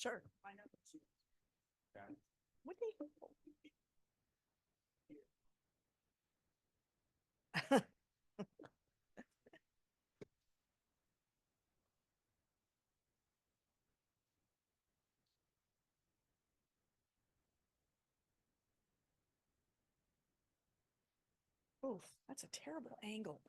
Sure. Why not? What the hell? Oof, that's a terrible angle.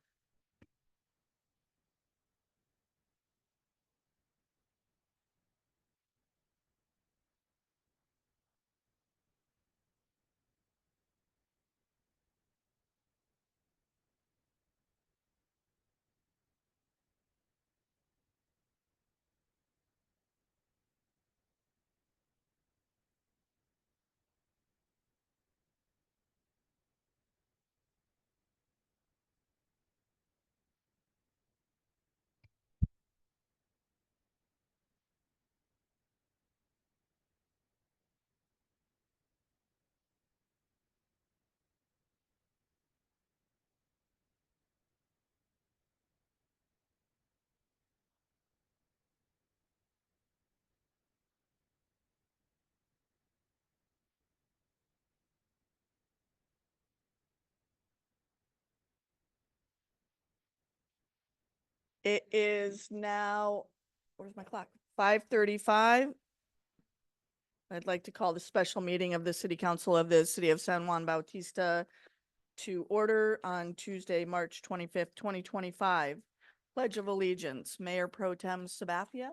It is now, where's my clock? 5:35. I'd like to call the special meeting of the City Council of the City of San Juan Bautista to order on Tuesday, March 25th, 2025. Pledge of Allegiance, Mayor Pro Tem Sabathia.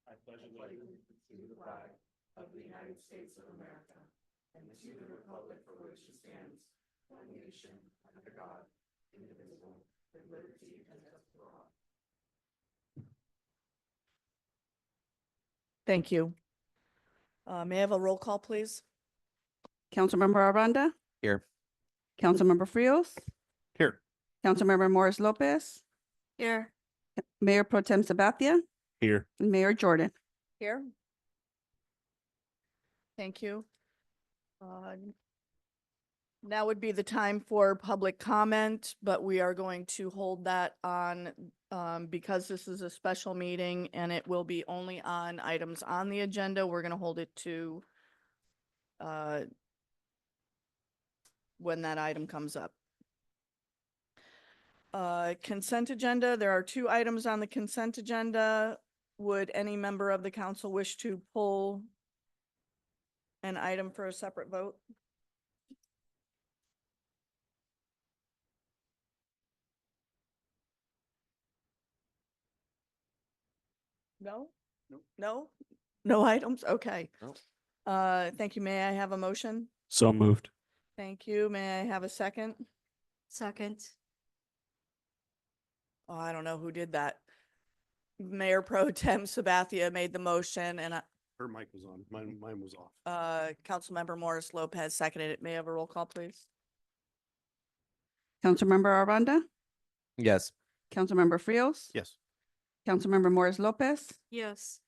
I pledge allegiance to the flag of the United States of America and to the republic for which it stands, one nation, under God, indivisible, with liberty and justice for all. Thank you. May I have a roll call, please? Councilmember Aranda, Here. Councilmember Frios, Here. Councilmember Morris Lopez, Here. Mayor Pro Tem Sabathia, Here. and Mayor Jordan. Here. Thank you. Now would be the time for public comment, but we are going to hold that on, because this is a special meeting and it will be only on items on the agenda. We're going to hold it to when that item comes up. Consent agenda. There are 2 items on the consent agenda. Would any member of the council wish to pull an item for a separate vote? No? No? No items? Okay. No. Thank you. May I have a motion? So moved. Thank you. May I have a second? Second. Oh, I don't know who did that. Mayor Pro Tem Sabathia made the motion and Her mic was on. Mine was off. Councilmember Morris Lopez seconded it. May I have a roll call, please? Councilmember Aranda, Yes. Councilmember Frios, Yes. Councilmember Morris Lopez, Yes.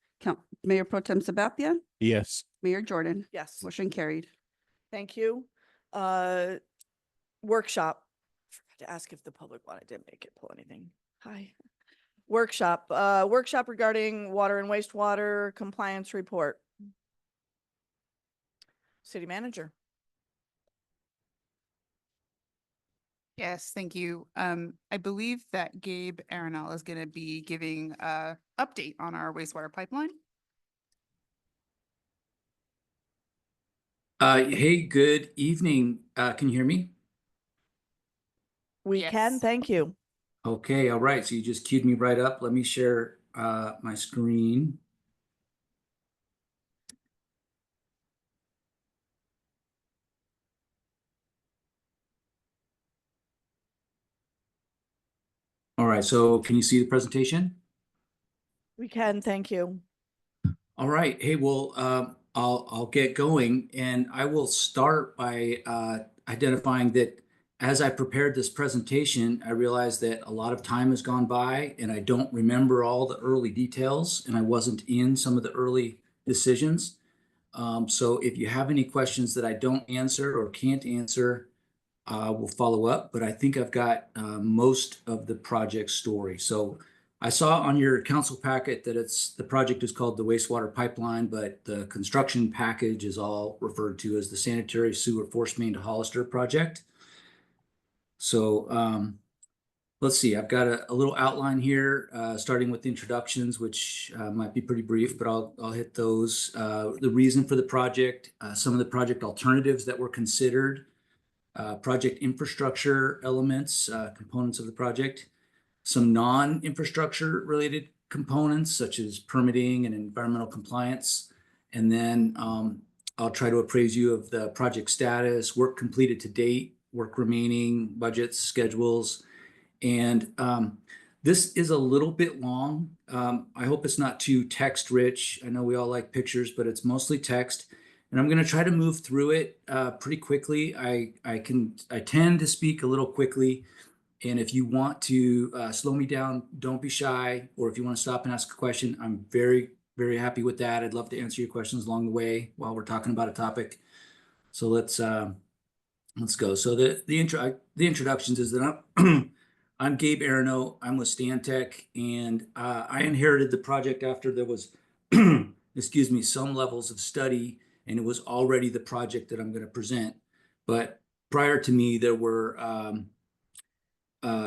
Mayor Pro Tem Sabathia, Yes. Mayor Jordan. Yes. Motion carried. Thank you. Workshop. Forgot to ask if the public wanted to make it pull anything. Hi. Workshop, workshop regarding water and wastewater compliance report. City manager. Yes, thank you. I believe that Gabe Arenal is going to be giving a update on our wastewater pipeline. Hey, good evening. Can you hear me? We can, Yes. thank you. Okay, all right. So you just queued me right up. Let me share my screen. All right, so can you see the presentation? We can, thank you. All right. Hey, well, I'll get going, and I will start by identifying that as I prepared this presentation, I realized that a lot of time has gone by, and I don't remember all the early details, and I wasn't in some of the early decisions. So if you have any questions that I don't answer or can't answer, we'll follow up. But I think I've got most of the project story. So I saw on your council packet that the project is called the wastewater pipeline, but the construction package is all referred to as the sanitary sewer force main to Hollister project. So let's see, I've got a little outline here, starting with the introductions, which might be pretty brief, but I'll hit those. The reason for the project, some of the project alternatives that were considered, project infrastructure elements, components of the project, some non-infrastructure related components such as permitting and environmental compliance. And then I'll try to appraise you of the project status, work completed to date, work remaining, budgets, schedules. And this is a little bit long. I hope it's not too text rich. I know we all like pictures, but it's mostly text. And I'm going to try to move through it pretty quickly. I tend to speak a little quickly. And if you want to slow me down, don't be shy. Or if you want to stop and ask a question, I'm very, very happy with that. I'd love to answer your questions along the way while we're talking about a topic. So let's go. So the introductions is that I'm Gabe Arano. I'm with Stantec, and I inherited the project after there was, excuse me, some levels of study, and it was already the project that I'm going to present. But prior to me, there were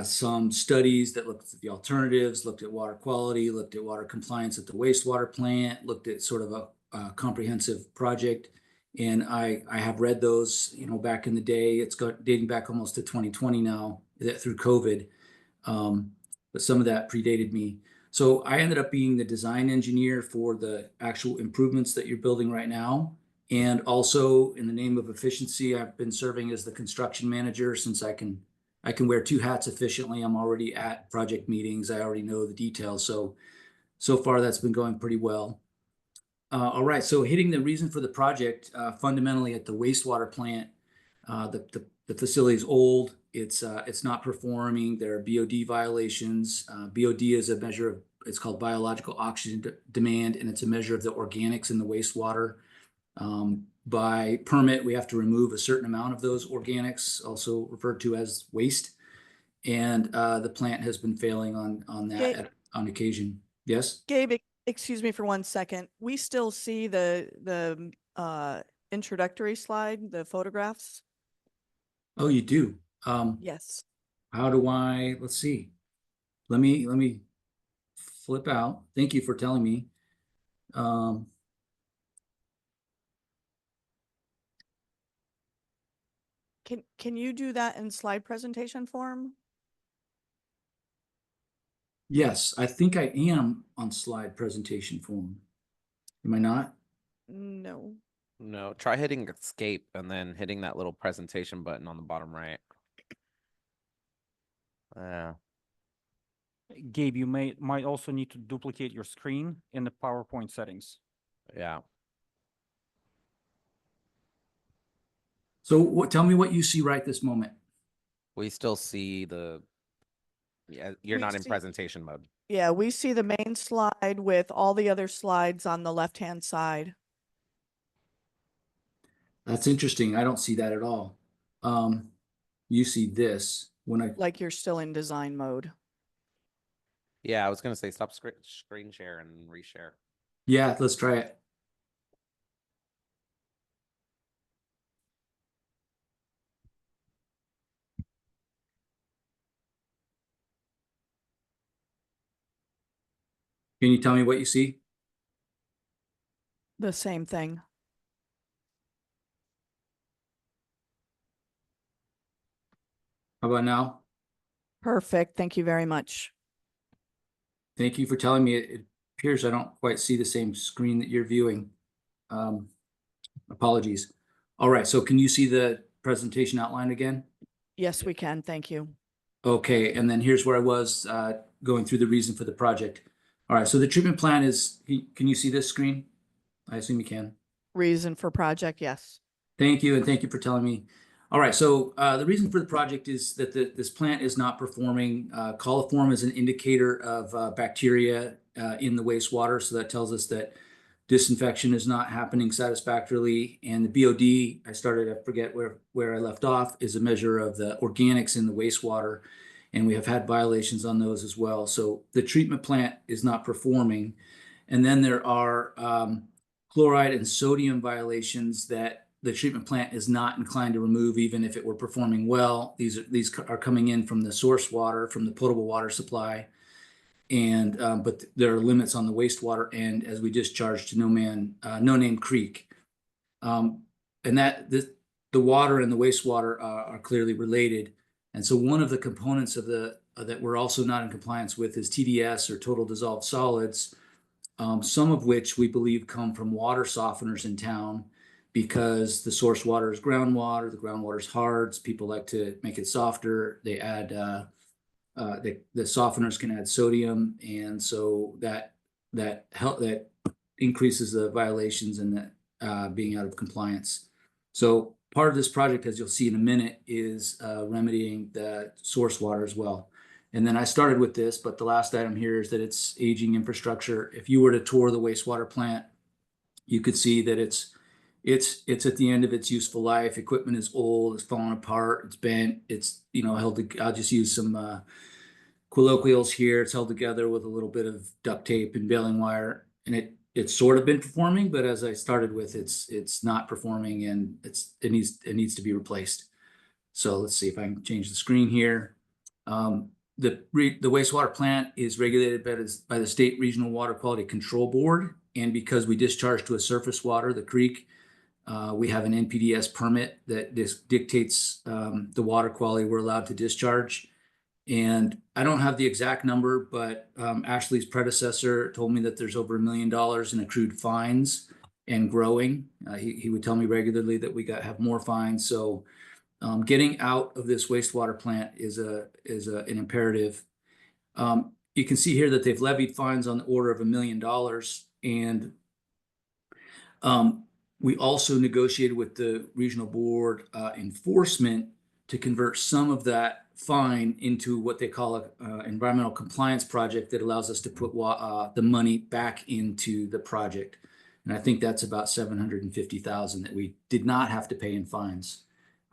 some studies that looked at the alternatives, looked at water quality, looked at water compliance at the wastewater plant, looked at sort of a comprehensive project. And I have read those, back in the day. It's dating back almost to 2020 now, through COVID. But some of that predated me. So I ended up being the design engineer for the actual improvements that you're building right now. And also, in the name of efficiency, I've been serving as the construction manager since I can wear two hats efficiently. I'm already at project meetings. I already know the details. So far that's been going pretty well. All right, so hitting the reason for the project, fundamentally at the wastewater plant, the facility is old. It's not performing. There are BOD violations. BOD is a measure of, it's called biological oxygen demand, and it's a measure of the organics in the wastewater. By permit, we have to remove a certain amount of those organics, also referred to as waste. And the plant has been failing on that on occasion. Yes? Gabe, excuse me for 1 second. We still see the introductory slide, the photographs? Oh, you do? Yes. How do let's see. Let me flip out. Thank you for telling me. Can you do that in slide presentation form? Yes, I think I am on slide presentation form. Am I not? No. No, try hitting escape and then hitting that little presentation button on the bottom right. Yeah. Gabe, you might also need to duplicate your screen in the PowerPoint settings. Yeah. So tell me what you see right this moment. We still see yeah, you're We not in see- presentation mode. Yeah, we see the main slide with all the other slides on the left-hand side. That's interesting. I don't see that at all. You see this when I, Like you're still in design mode. Yeah, I was gonna say stop screen share and reshare. yeah, let's try it. Can you tell me what you see? The same thing. How about now? Perfect. Thank you very much. Thank you for telling me. It appears I don't quite see the same screen that you're viewing. Apologies. All right, so can you see the presentation outline again? Yes, we can. Thank you. Okay, and then here's where I was going through the reason for the project. All right, so the treatment plan is, can you see this screen? I assume you can. Reason for project, yes. Thank you, and thank you for telling me. All right, so the reason for the project is that this plant is not performing. Coliform is an indicator of bacteria in the wastewater, so that tells us that disinfection is not happening satisfactorily. And the BOD, I forget where I left off, is a measure of the organics in the wastewater. and we have had violations on those as well. So the treatment plant is not performing. And then there are chloride and sodium violations that the treatment plant is not inclined to remove, even if it were performing well. These are coming in from the source water, from the potable water supply. And but there are limits on the wastewater end as we discharge to No Name Creek. And the water and the wastewater are clearly related. And so one of the components of that we're also not in compliance with is TDS, or total dissolved solids, some of which we believe come from water softeners in town, because the source water is groundwater, the groundwater is hard, so people like to make it softer. They add the softeners can add sodium, and so that increases the violations and the being out of compliance. So part of this project, as you'll see in a minute, is remedying the source water as well. And then I started with this, but the last item here is that it's aging infrastructure. If you were to tour the wastewater plant, you could see that it's at the end of its useful life. Equipment is old, it's falling apart, it's bent, it's held. I'll just use some colloquials here. It's held together with a little bit of duct tape and baling wire, and it's sort of been performing, but as I started with, it's not performing, and it needs to be replaced. So let's see if I can change the screen here. The wastewater plant is regulated by the State Regional Water Quality Control Board, and because we discharge to a surface water, the creek, we have an NPDES permit that dictates the water quality we're allowed to discharge. And I don't have the exact number, but Ashley's predecessor told me that there's over $1 million in accrued fines and growing. He would tell me regularly that we have more fines. So getting out of this wastewater plant is an imperative. You can see here that they've levied fines on the order of $1 million, and we also negotiated with the regional board enforcement to convert some of that fine into what they call an environmental compliance project that allows us to put the money back into the project. And I think that's about $750,000 that we did not have to pay in fines.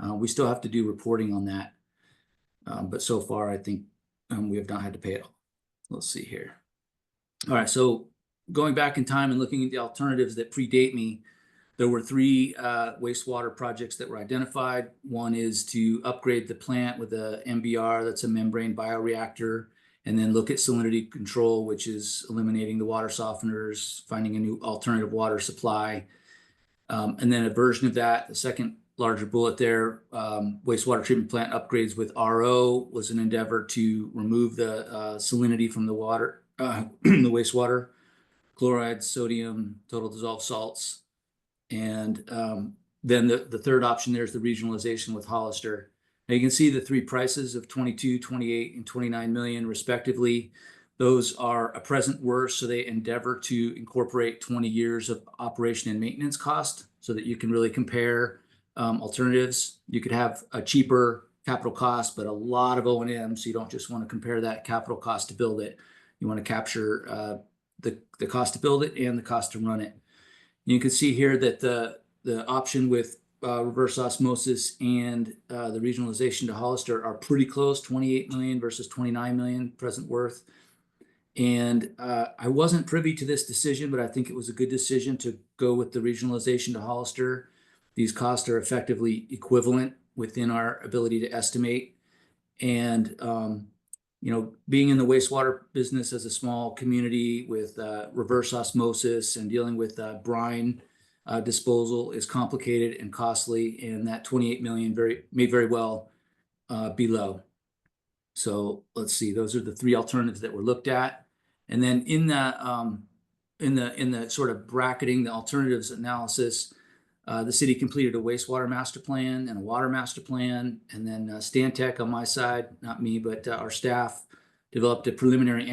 We still have to do reporting on that. But so far, I think we have not had to pay it all. Let's see here. All right, so going back in time and looking at the alternatives that predate me, there were 3 wastewater projects that were identified. One is to upgrade the plant with a MBR, that's a membrane bioreactor, and then look at salinity control, which is eliminating the water softeners, finding a new alternative water supply. And then a version of that, the second larger bullet there, wastewater treatment plant upgrades with RO, was an endeavor to remove the salinity from the water, the wastewater, chloride, sodium, total dissolved salts. And then the third option there is the regionalization with Hollister. Now you can see the 3 prices of 22, 28, and 29 million respectively. Those are a present worst, so they endeavor to incorporate 20 years of operation and maintenance cost so that you can really compare alternatives. You could have a cheaper capital cost, but a lot of O&M, so you don't just want to compare that capital cost to build it. You want to capture the cost to build it and the cost to run it. You can see here that the option with reverse osmosis and the regionalization to Hollister are pretty close, 28 million versus 29 million present worth. And I wasn't privy to this decision, but I think it was a good decision to go with the regionalization to Hollister. These costs are effectively equivalent within our ability to estimate. And being in the wastewater business as a small community with reverse osmosis and dealing with brine disposal is complicated and costly, and that 28 million may very well be low. So let's see, those are the 3 alternatives that were looked at. And then in the sort of bracketing the alternatives analysis, the city completed a wastewater master plan and a water master plan. And then Stantec on my side, not me, but our staff developed a preliminary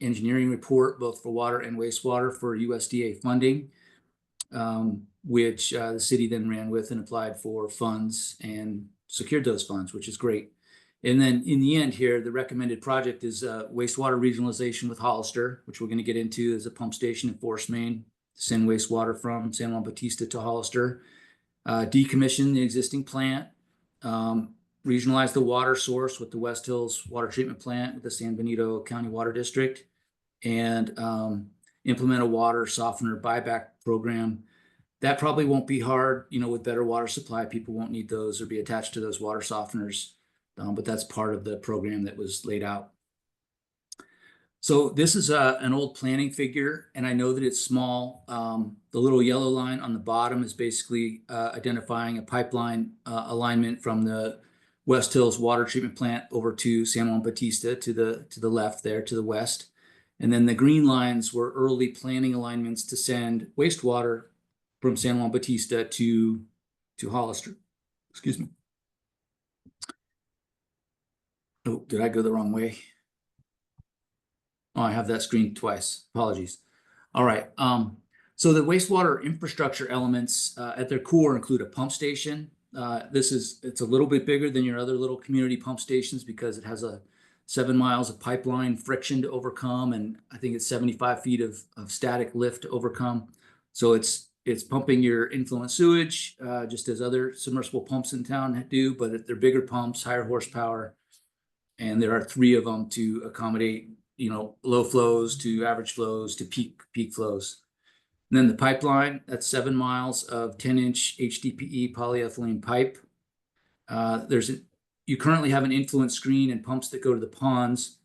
engineering report, both for water and wastewater, for USDA funding, which the city then ran with and applied for funds and secured those funds, which is great. And then in the end here, the recommended project is wastewater regionalization with Hollister, which we're going to get into as a pump station and force main, send wastewater from Juan Bautista to Hollister, decommission the existing plant. The regionalize the water source with the West Hills Water Treatment Plant with the San Benito County Water District, and implement a water softener buyback program. That probably won't be hard, with better water supply. People won't need those or be attached to those water softeners, but that's part of the program that was laid out. So this is an old planning figure, and I know that it's small. The little yellow line on the bottom is basically identifying a pipeline alignment from the West Hills Water Treatment Plant over to San Juan Bautista to the left there to the west. And then the green lines were early planning alignments to send wastewater from San Juan Bautista to Hollister. Excuse me. Oh, did I go the wrong way? Oh, I have that screen twice. Apologies. All right. So the wastewater infrastructure elements at their core include a pump station. It's a little bit bigger than your other little community pump stations because it has 7 miles of pipeline friction to overcome, and I think it's 75 feet of static lift to overcome. So it's pumping your influent sewage, just as other submersible pumps in town do, but they're bigger pumps, higher horsepower, and there are 3 of them to accommodate low flows to average flows to peak flows. And then the pipeline, that's 7 miles of 10-inch HDPE polyethylene pipe. You currently have an influent screen and pumps that go to the ponds.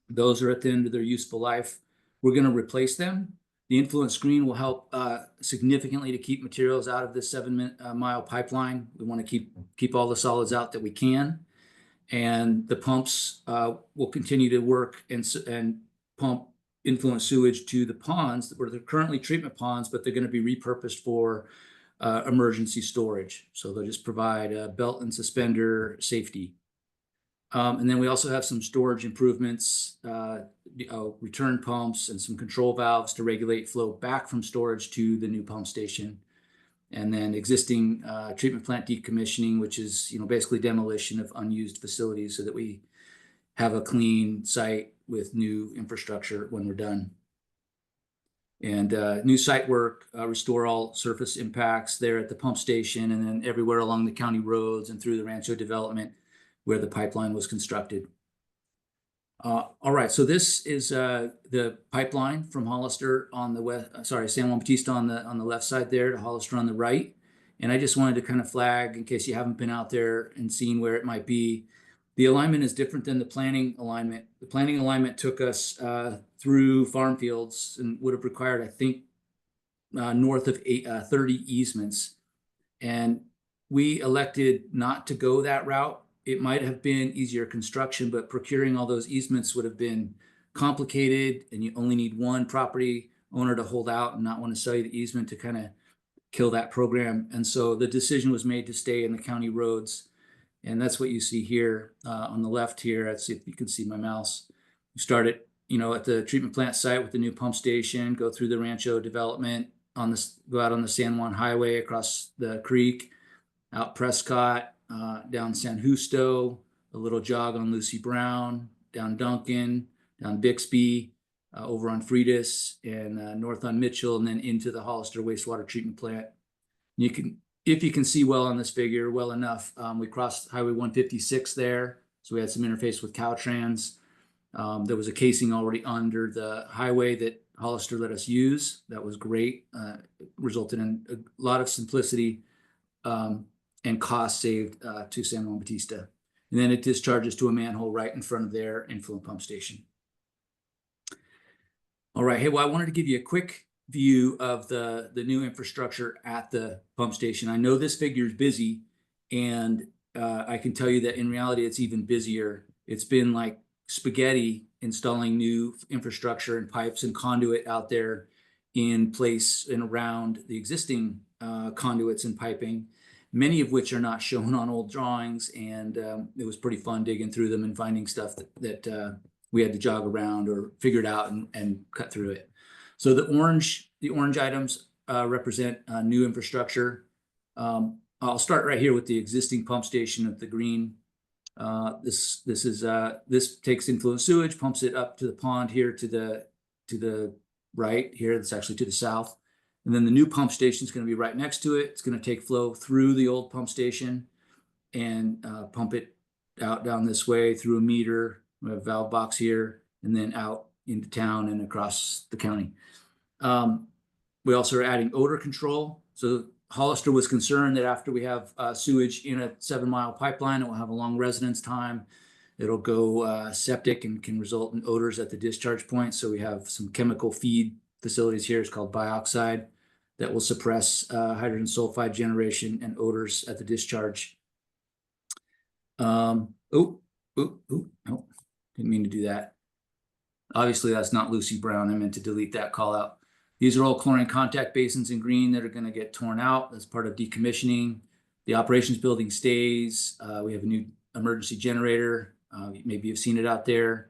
Those are at the end of their useful life. We're going to replace them. The influent screen will help significantly to keep materials out of this 7-mile pipeline. We want to keep all the solids out that we can. And the pumps will continue to work and pump influent sewage to the ponds where they're currently treatment ponds, but they're going to be repurposed for emergency storage. So they'll just provide belt and suspender safety. And then we also have some storage improvements, return pumps and some control valves to regulate flow back from storage to the new pump station. And then existing treatment plant decommissioning, which is basically demolition of unused facilities so that we have a clean site with new infrastructure when we're done. And new site work, restore all surface impacts there at the pump station and then everywhere along the county roads and through the Rancho development where the pipeline was constructed. All right, so this is the pipeline from Hollister on the west, San Juan Bautista on the left side there to Hollister on the right. And I just wanted to kind of flag, in case you haven't been out there and seen where it might be, the alignment is different than the planning alignment. The planning alignment took us through farm fields and would have required, I think, north of 30 easements. And we elected not to go that route. It might have been easier construction, but procuring all those easements would have been complicated, and you only need one property owner to hold out and not want to sell you the easement to kind of kill that program. And so the decision was made to stay in the county roads. And that's what you see here on the left here. Let's see if you can see my mouse. You start at the treatment plant site with the new pump station, go through the Rancho development, go out on the San Juan Highway across the creek, out Prescott, down San Justo, a little jog on Lucy Brown, down Duncan, down Bixby, over on Freitas, and north on Mitchell, and then into the Hollister wastewater treatment plant. If you can see well on this figure, well enough, we crossed Highway 156 there, so we had some interface with Caltrans. There was a casing already under the highway that Hollister let us use. That was great. Resulted in a lot of simplicity and cost saved to San Juan Bautista. And then it discharges to a manhole right in front of their influent pump station. All right, hey, well, I wanted to give you a quick view of the new infrastructure at the pump station. I know this figure is busy, and I can tell you that in reality, it's even busier. It's been like spaghetti installing new infrastructure and pipes and conduit out there in place and around the existing conduits and piping, many of which are not shown on old drawings. And it was pretty fun digging through them and finding stuff that we had to jog around or figured out and cut through it. So the orange items represent new infrastructure. I'll start right here with the existing pump station of the green. This takes influent sewage, pumps it up to the pond here to the right here. That's actually to the south. And then the new pump station is going to be right next to it. It's going to take flow through the old pump station and pump it out down this way through a meter. We have a valve box here, and then out into town and across the county. We also are adding odor control. So Hollister was concerned that after we have sewage in a 7-mile pipeline, it will have a long residence time. It'll go septic and can result in odors at the discharge point. So we have some chemical feed facilities here. It's called bioxide that will suppress hydrogen sulfide generation and odors at the discharge. No, didn't mean to do that. Obviously, that's not Lucy Brown. I meant to delete that call out. These are all chlorine contact basins in green that are going to get torn out as part of decommissioning. The operations building stays. We have a new emergency generator. Maybe you've seen it out there.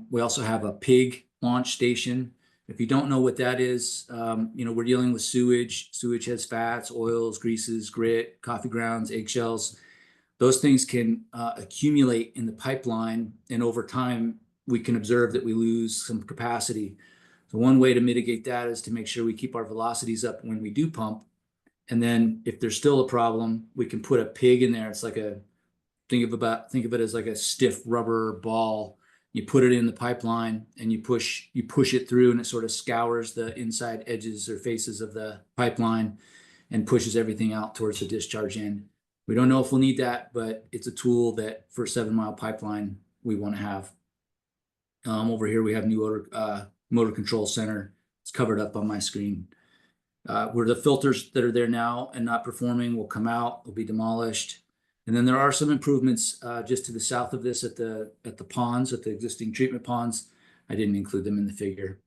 We also have a pig launch station. If you don't know what that is, we're dealing with sewage. Sewage has fats, oils, greases, grit, coffee grounds, eggshells. Those things can accumulate in the pipeline, and over time, we can observe that we lose some capacity. So one way to mitigate that is to make sure we keep our velocities up when we do pump. And then if there's still a problem, we can put a pig in there. It's like think of it as like a stiff rubber ball. You put it in the pipeline and you push it through, and it sort of scours the inside edges or faces of the pipeline and pushes everything out towards the discharge end. We don't know if we'll need that, but it's a tool that for a 7-mile pipeline we want to have. Over here we have new motor control center. It's covered up on my screen. Where the filters that are there now and not performing will come out, will be demolished. And then there are some improvements just to the south of this at the ponds, at the existing treatment ponds. I didn't include them in the figure.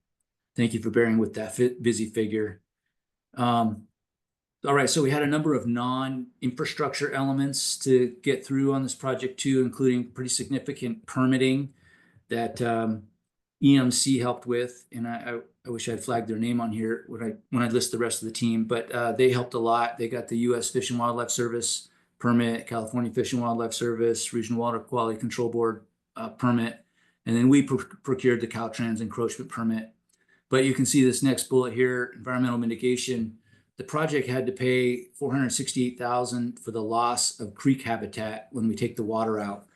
Thank you for bearing with that busy figure. All right, so we had a number of non-infrastructure elements to get through on this project too, including pretty significant permitting that EMC helped with, and I wish I'd flagged their name on here when I list the rest of the team, but they helped a lot. They got the U.S. Fish and Wildlife Service permit, California Fish and Wildlife Service, Regional Water Quality Control Board permit, and then we procured the Caltrans encroachment permit. But you can see this next bullet here, environmental mitigation. The project had to pay $468,000 for the loss of creek habitat when we take the water out,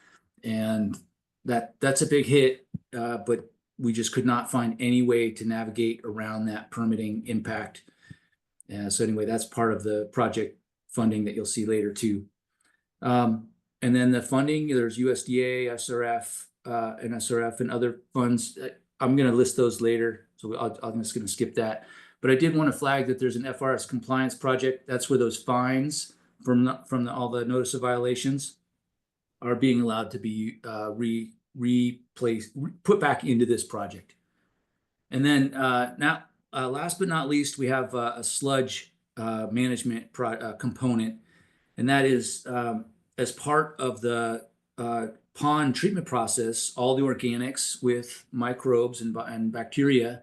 and that's a big hit, but we just could not find any way to navigate around that permitting impact. So anyway, that's part of the project funding that you'll see later too. And then the funding, there's USDA, SRF, NSRF, and other funds. I'm going to list those later, so I'm just going to skip that. But I did want to flag that there's an FRS compliance project. That's where those fines from all the notice of violations are being allowed to be put back into this project. And then now, last but not least, we have a sludge management component, and that is as part of the pond treatment process, all the organics with microbes and bacteria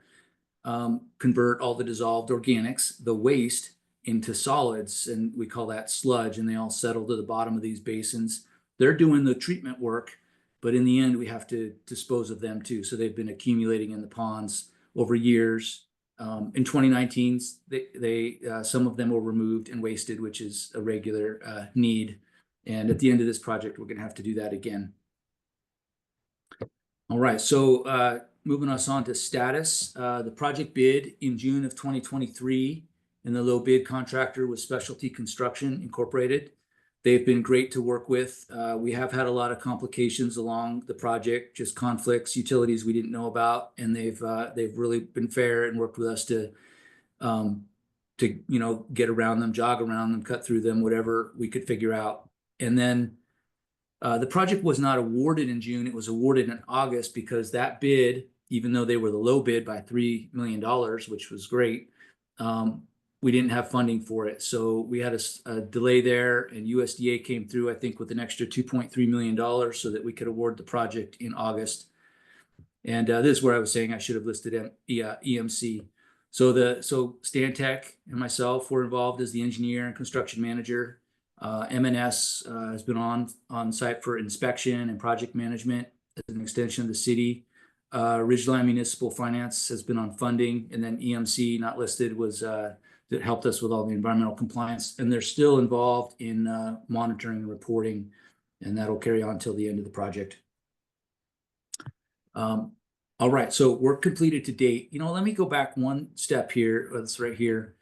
convert all the dissolved organics, the waste, into solids, and we call that sludge, and they all settle to the bottom of these basins. They're doing the treatment work, but in the end, we have to dispose of them too. So they've been accumulating in the ponds over years. In 2019, some of them were removed and wasted, which is a regular need. And at the end of this project, we're going to have to do that again. All right, so moving us on to status. The project bid in June of 2023, and the low bid contractor was Specialty Construction Incorporated. They've been great to work with. We have had a lot of complications along the project, just conflicts, utilities we didn't know about, and they've really been fair and worked with us to get around them, jog around them, cut through them, whatever we could figure out. And then the project was not awarded in June; it was awarded in August because that bid, even though they were the low bid by $3 million, which was great, we didn't have funding for it. So we had a delay there, and USDA came through, I think, with an extra $2.3 million so that we could award the project in August. And this is where I was saying I should have listed EMC. So Stantec and myself were involved as the engineer and construction manager. M&S has been on site for inspection and project management as an extension of the city. Ridgeline Municipal Finance has been on funding, and then EMC, not listed, was that helped us with all the environmental compliance, and they're still involved in monitoring and reporting and that'll carry on till the end of the project. All right, so work completed to date. Let me go back one step here. It's right here.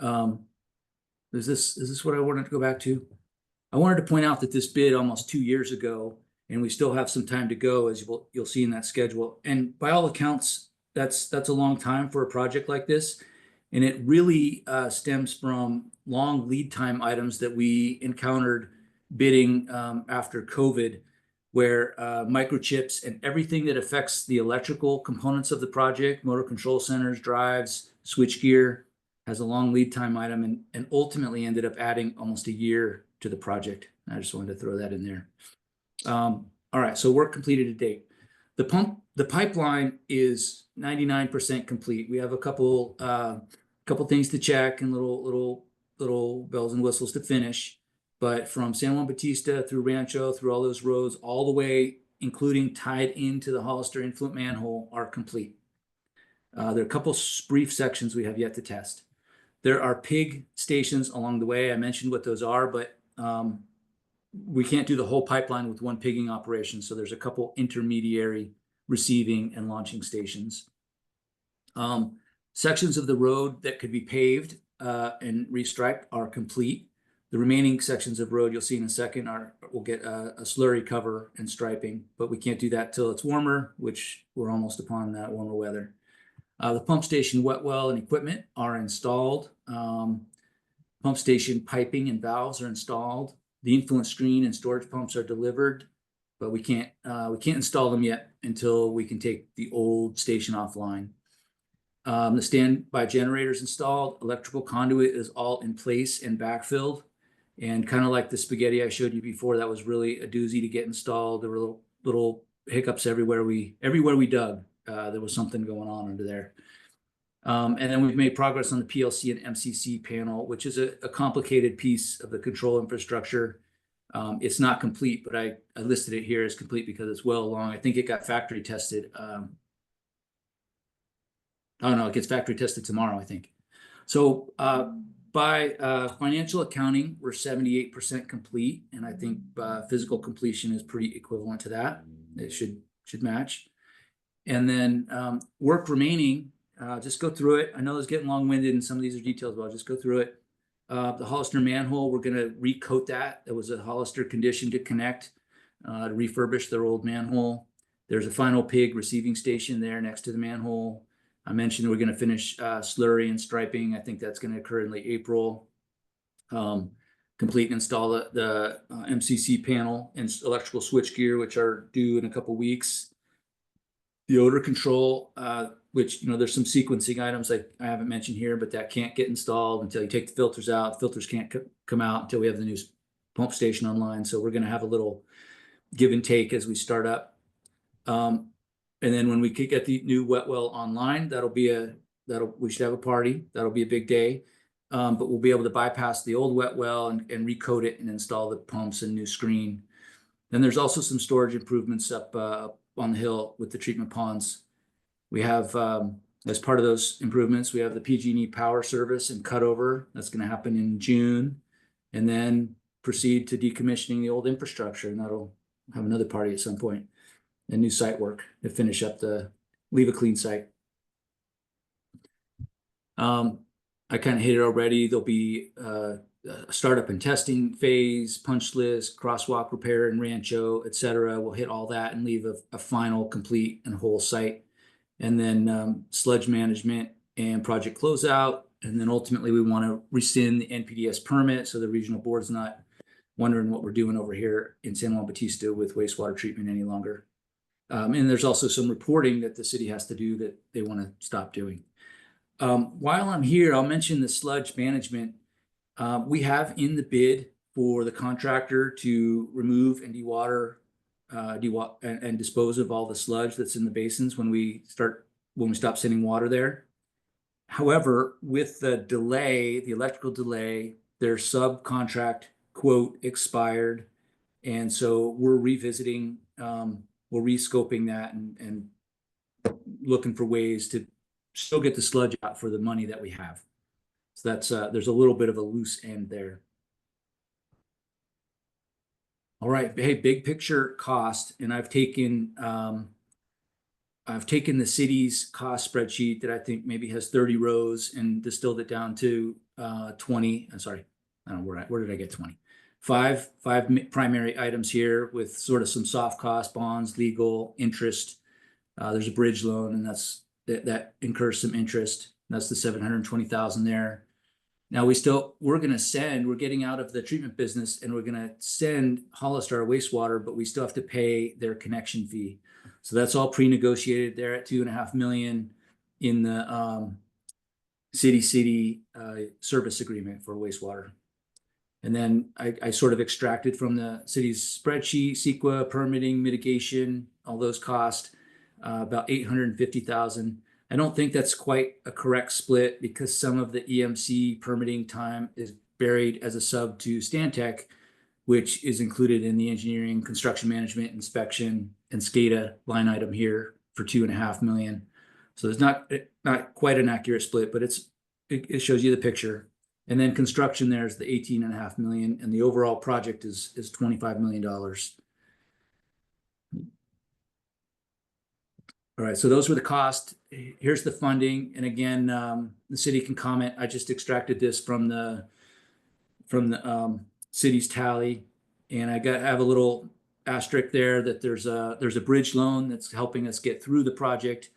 Is this what I wanted to go back to? I wanted to point out that this bid almost 2 years ago, and we still have some time to go, as you'll see in that schedule. And by all accounts, that's a long time for a project like this. And it really stems from long lead time items that we encountered bidding after COVID, where microchips and everything that affects the electrical components of the project, motor control centers, drives, switchgear, has a long lead time item, and ultimately ended up adding almost a year to the project. I just wanted to throw that in there. All right, so work completed to date. The pipeline is 99% complete. We have a couple things to check and little bells and whistles to finish. But from San Juan Bautista through Rancho, through all those roads, all the way, including tied into the Hollister influent manhole, are complete. There are a couple brief sections we have yet to test. There are pig stations along the way. I mentioned what those are, but we can't do the whole pipeline with one pigging operation. So there's a couple intermediary receiving and launching stations. Sections of the road that could be paved and restriped are complete. The remaining sections of road you'll see in a second will get a slurry cover and striping, but we can't do that till it's warmer, which we're almost upon that warmer weather. The pump station wet well and equipment are installed. Pump station piping and valves are installed. The influent screen and storage pumps are delivered, but we can't install them yet until we can take the old station offline. The standby generator is installed. Electrical conduit is all in place and backfilled. And kind of like the spaghetti I showed you before, that was really a doozy to get installed. There were little hiccups everywhere we dug. There was something going on under there. And then we've made progress on the PLC and MCC panel, which is a complicated piece of the control infrastructure. It's not complete, but I listed it here as complete because it's well along. I think it got factory tested. Oh no, it gets factory tested tomorrow, I think. So by financial accounting, we're 78% complete, and I think physical completion is pretty equivalent to that. It should match. And then work remaining, just go through it. I know it's getting long-winded and some of these are details, but I'll just go through it. The Hollister manhole, we're going to recoat that. It was a Hollister condition to connect, to refurbish their old manhole. There's a final pig receiving station there next to the manhole. I mentioned we're going to finish slurry and striping. I think that's going to occur in late April. Complete and install the MCC panel and electrical switchgear, which are due in a couple weeks. The odor control, which, there's some sequencing items like I haven't mentioned here, but that can't get installed until you take the filters out. Filters can't come out until we have the new pump station online. So we're going to have a little give and take as we start up. And then when we could get the new wet well online, we should have a party. That'll be a big day. But we'll be able to bypass the old wet well and recoat it and install the pumps and new screen. Then there's also some storage improvements up on the hill with the treatment ponds. We have, as part of those improvements, we have the PG&E power service and cutover. That's going to happen in June, and then proceed to decommissioning the old infrastructure, and that'll have another party at some point. And new site work to finish up leave a clean site. I kind of hit it already. There'll be a startup and testing phase, punch list, crosswalk repair in Rancho, etc. We'll hit all that and leave a final, complete, and whole site. And then sludge management and project closeout. And then ultimately we want to rescind the NPDS permit so the regional board's not wondering what we're doing over here in San Juan Bautista with wastewater treatment any longer. And there's also some reporting that the city has to do that they want to stop doing. While I'm here, I'll mention the sludge management. We have in the bid for the contractor to remove and dewater and dispose of all the sludge that's in the basins when we stop sending water there. However, with the delay, the electrical delay, their subcontract quote expired. And so we're revisiting, we're rescoping that and looking for ways to still get the sludge out for the money that we have. So that's there's a little bit of a loose end there. All right, hey, big picture cost, and I've taken the city's cost spreadsheet that I think maybe has 30 rows and distilled it down to 20. I'm sorry, I don't know where did I get 20? Five primary items here with sort of some soft cost, bonds, legal, interest. There's a bridge loan, and that incurs some interest. That's the 720,000 there. Now we're getting out of the treatment business, and we're gonna send Hollister our wastewater, but we still have to pay their connection fee. So that's all pre-negotiated there at 2.5 million in the city service agreement for wastewater. And then I sort of extracted from the city's spreadsheet, CEQA, permitting, mitigation, all those costs, about 850,000. I don't think that's quite a correct split because some of the EMC permitting time is buried as a sub to Stantec, which is included in the engineering, construction management, inspection, and SCADA line item here for 2.5 million. So there's not quite an accurate split, but it shows you the picture. And then construction there is the 18.5 million, and the overall project is $25 million. All right, so those were the costs. Here's the funding, and again, the city can comment. I just extracted this from the city's tally, and I have a little asterisk there that there's a bridge loan that's helping us get through the project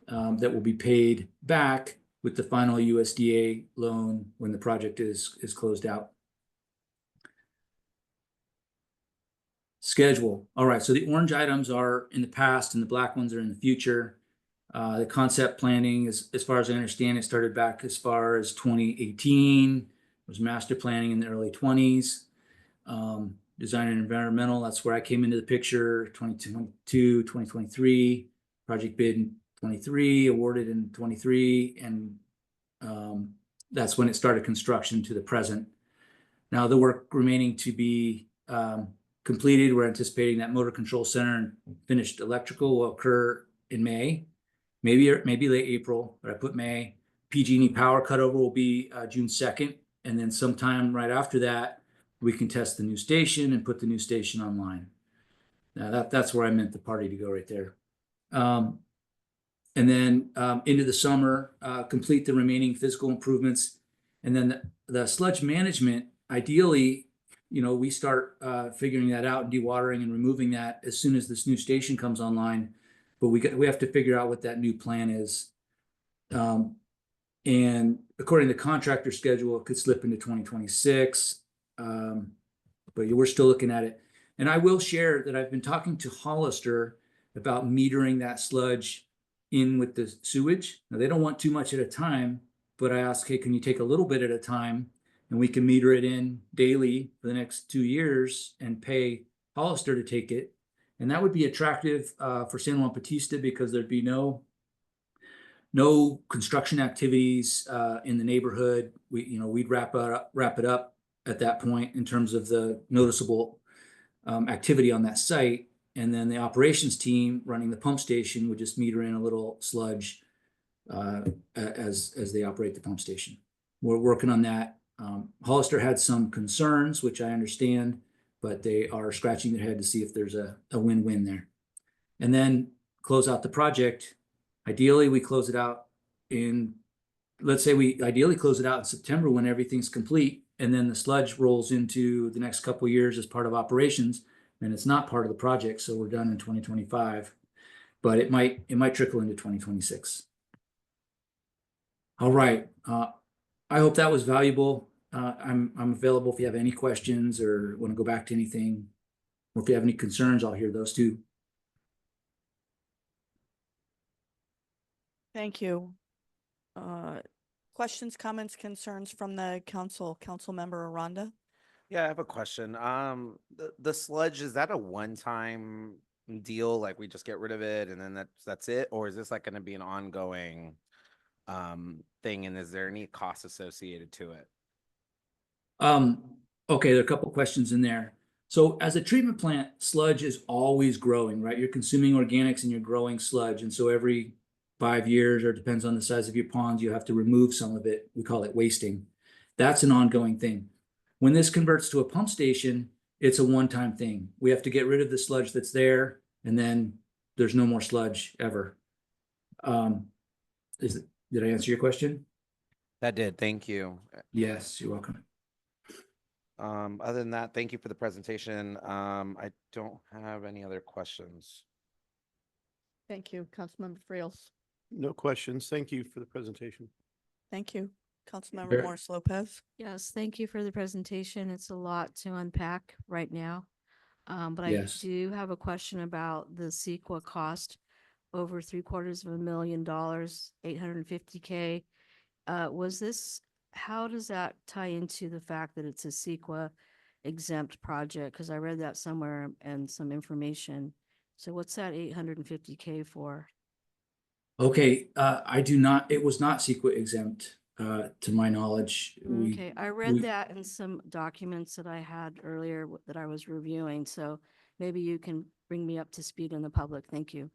that will be paid back with the final USDA loan when the project is closed out. Schedule. All right, so the orange items are in the past and the black ones are in the future. The concept planning is, as far as I understand, it started back as far as 2018. It was master planning in the early 20s. Design and environmental, that's where I came into the picture, 2022, 2023. Project bid in 23, awarded in 23, and that's when it started construction to the present. Now the work remaining to be completed, we're anticipating that motor control center and finished electrical will occur in May, maybe late April, but I put May. PG&E power cutover will be June 2nd, and then sometime right after that, we can test the new station and put the new station online. Now that's where I meant the party to go right there. And then into the summer, complete the remaining physical improvements. And then the sludge management, ideally, we start figuring that out and dewatering and removing that as soon as this new station comes online. But we have to figure out what that new plan is. And according to the contractor schedule, it could slip into 2026. But we're still looking at it. And I will share that I've been talking to Hollister about metering that sludge in with the sewage. Now, they don't want too much at a time, but I asked, hey, can you take a little bit at a time and we can meter it in daily for the next 2 years and pay Hollister to take it. And that would be attractive for San Juan Bautista because there'd be no construction activities in the neighborhood. We'd wrap it up at that point in terms of the noticeable activity on that site. And then the operations team running the pump station would just meter in a little sludge as they operate the pump station. We're working on that. Hollister had some concerns, which I understand, but they are scratching their head to see if there's a win-win there. And then close out the project. Ideally, we close it out let's say we ideally close it out in September when everything's complete, and then the sludge rolls into the next couple of years as part of operations, and it's not part of the project, so we're done in 2025, but it might trickle into 2026. All right, I hope that was valuable. I'm available if you have any questions or want to go back to anything, or if you have any concerns, I'll hear those too. Thank you. Questions, comments, concerns from the council member Aranda? Yeah, I have a question. The sludge, is that a one-time deal? Like we just get rid of it and then that's it? Or is this like going to be an ongoing thing? And is there any cost associated to it? Okay, there are a couple questions in there. So as a treatment plant, sludge is always growing, right? You're consuming organics and you're growing sludge. And so every 5 years, or it depends on the size of your ponds, you have to remove some of it. We call it wasting. That's an ongoing thing. When this converts to a pump station, it's a one-time thing. We have to get rid of the sludge that's there, and then there's no more sludge ever. Did I answer your question? That did, thank you. Yes, you're welcome. Other than that, thank you for the presentation. I don't have any other questions. Thank you, Councilmember Friels. No questions. Thank you for the presentation. Thank you, Councilmember Very- Morris Lopez. Yes, thank you for the presentation. It's a lot to unpack right now. But I Yes. do have a question about the CEQA cost, over $750,000, 850K. How does that tie into the fact that it's a CEQA exempt project? Because I read that somewhere and some information. So what's that 850K for? Okay, I do not, it was not CEQA exempt, to my knowledge. Okay, I read we- that in some documents that I had earlier that I was reviewing, so maybe you can bring me up to speed in the public. Thank you.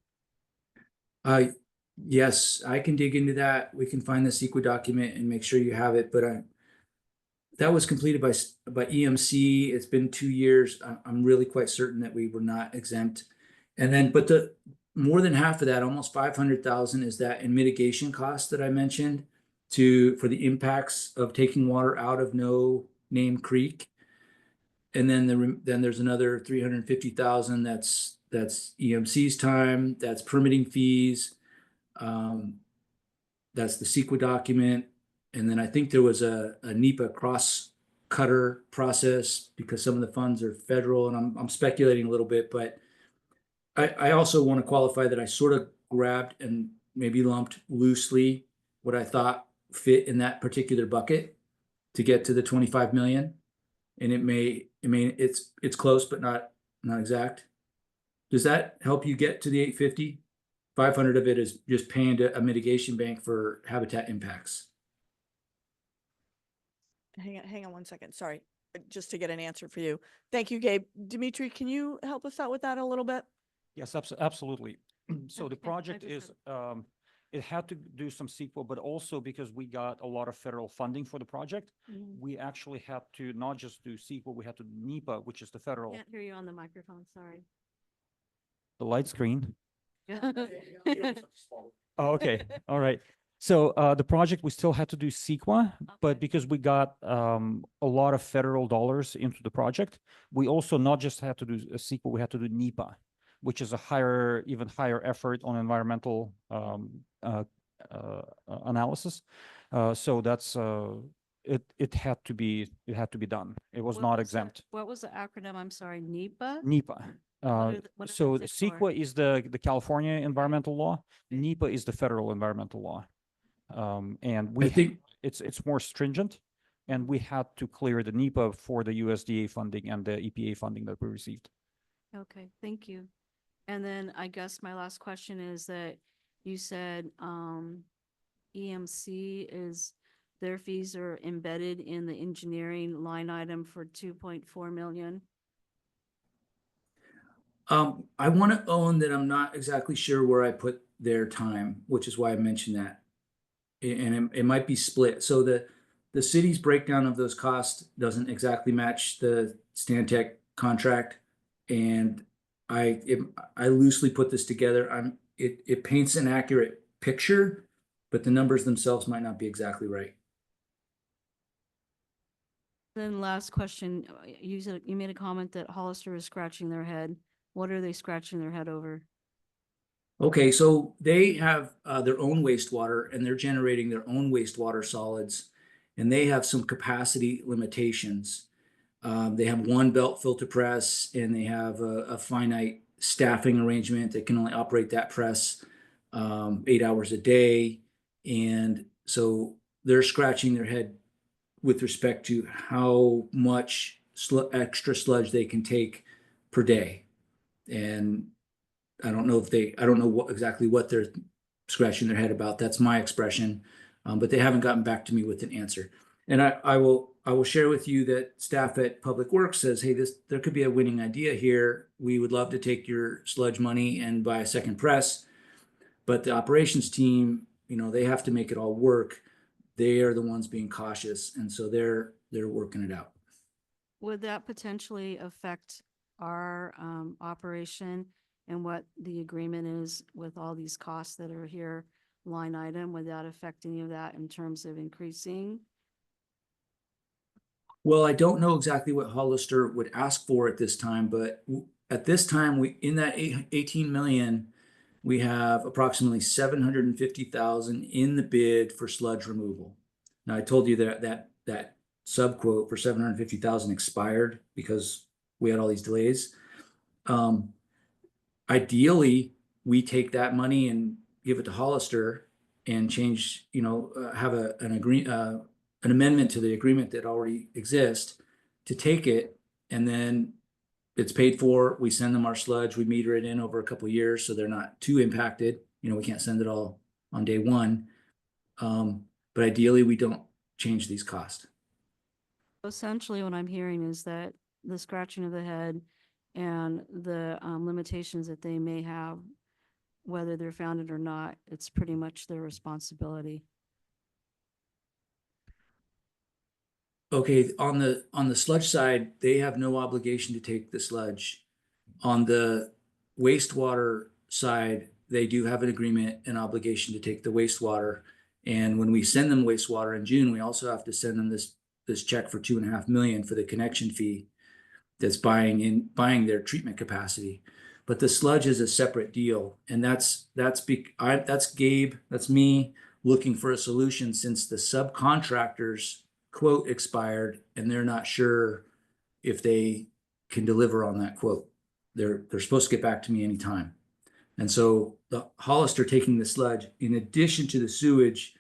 Yes, I can dig into that. We can find the CEQA document and make sure you have it, but that was completed by EMC. It's been 2 years. I'm really quite certain that we were not exempt. And then, but the more than half of that, almost 500,000, is that in mitigation costs that I mentioned for the impacts of taking water out of No Name Creek. And then there's another 350,000 that's EMC's time, that's permitting fees. That's the CEQA document. And then I think there was a NEPA cross cutter process because some of the funds are federal, and I'm speculating a little bit, but I also want to qualify that I sort of grabbed and maybe lumped loosely what I thought fit in that particular bucket to get to the 25 million. And it's close, but not exact. Does that help you get to the 850? 500 of it is just paying to a mitigation bank for habitat impacts. Hang on one second. Sorry, just to get an answer for you. Thank you, Gabe. Dimitri, can you help us out with that a little bit? Yes, absolutely. So the Okay, I project just is, it had to do some sequel, but also because we got a lot of federal funding for the project, we actually had to not just do sequel, we had to do NEPA, which is the federal. Can't hear you on the microphone, sorry. The light screen. Okay. Oh, okay, all right. So the project, we still had to do CEQA, but Okay. because we got a lot of federal dollars into the project, we also not just had to do a CEQA, we had to do NEPA, which is a even higher effort on environmental analysis. So that's it had to be done. It was What not that- exempt. What was the acronym? I'm sorry, NEPA? NEPA. what So does it stand for? CEQA is the California environmental law. NEPA is the federal environmental law. And I think it's more stringent, and we had to clear the NEPA for the USDA funding and the EPA funding that we received. Okay, thank you. And then I guess my last question is that you said EMC their fees are embedded in the engineering line item for 2.4 million. I want to own that I'm not exactly sure where I put their time, which is why I mentioned that. And it might be split. So the city's breakdown of those costs doesn't exactly match the Stantec contract. And I loosely put this together. It paints an accurate picture, but the numbers themselves might not be exactly right. Then last question, you made a comment that Hollister is scratching their head. What are they scratching their head over? Okay, so they have their own wastewater, and they're generating their own wastewater solids, and they have some capacity limitations. They have one belt filter press, and they have a finite staffing arrangement that can only operate that press 8 hours a day. And so they're scratching their head with respect to how much extra sludge they can take per day. And I don't know exactly what they're scratching their head about. That's my expression, but they haven't gotten back to me with an answer. And I will share with you that staff at Public Works says, hey, there could be a winning idea here. We would love to take your sludge money and buy a second press, but the operations team, they have to make it all work. They are the ones being cautious, and so they're working it out. Would that potentially affect our operation and what the agreement is with all these costs that are here line item? Would that affect any of that in terms of increasing? Well, I don't know exactly what Hollister would ask for at this time, but at this time, in that 18 million, we have approximately 750,000 in the bid for sludge removal. Now, I told you that sub quote for 750,000 expired because we had all these delays. Ideally, we take that money and give it to Hollister and change, have an amendment to the agreement that already exists to take it, and then it's paid for. We send them our sludge, we meter it in over a couple of years, so they're not too impacted. We can't send it all on day one. But ideally, we don't change these costs. Essentially, what I'm hearing is that the scratching of the head and the limitations that they may have, whether they're founded or not, it's pretty much their responsibility. Okay, on the sludge side, they have no obligation to take the sludge. On the wastewater side, they do have an agreement, an obligation to take the wastewater. And when we send them wastewater in June, we also have to send them this check for 2.5 million for the connection fee that's buying their treatment capacity. But the sludge is a separate deal, and that's Gabe, that's me looking for a solution since the subcontractors quote expired and they're not sure if they can deliver on that quote. They're supposed to get back to me anytime. And so the Hollister taking the sludge in addition to the sewage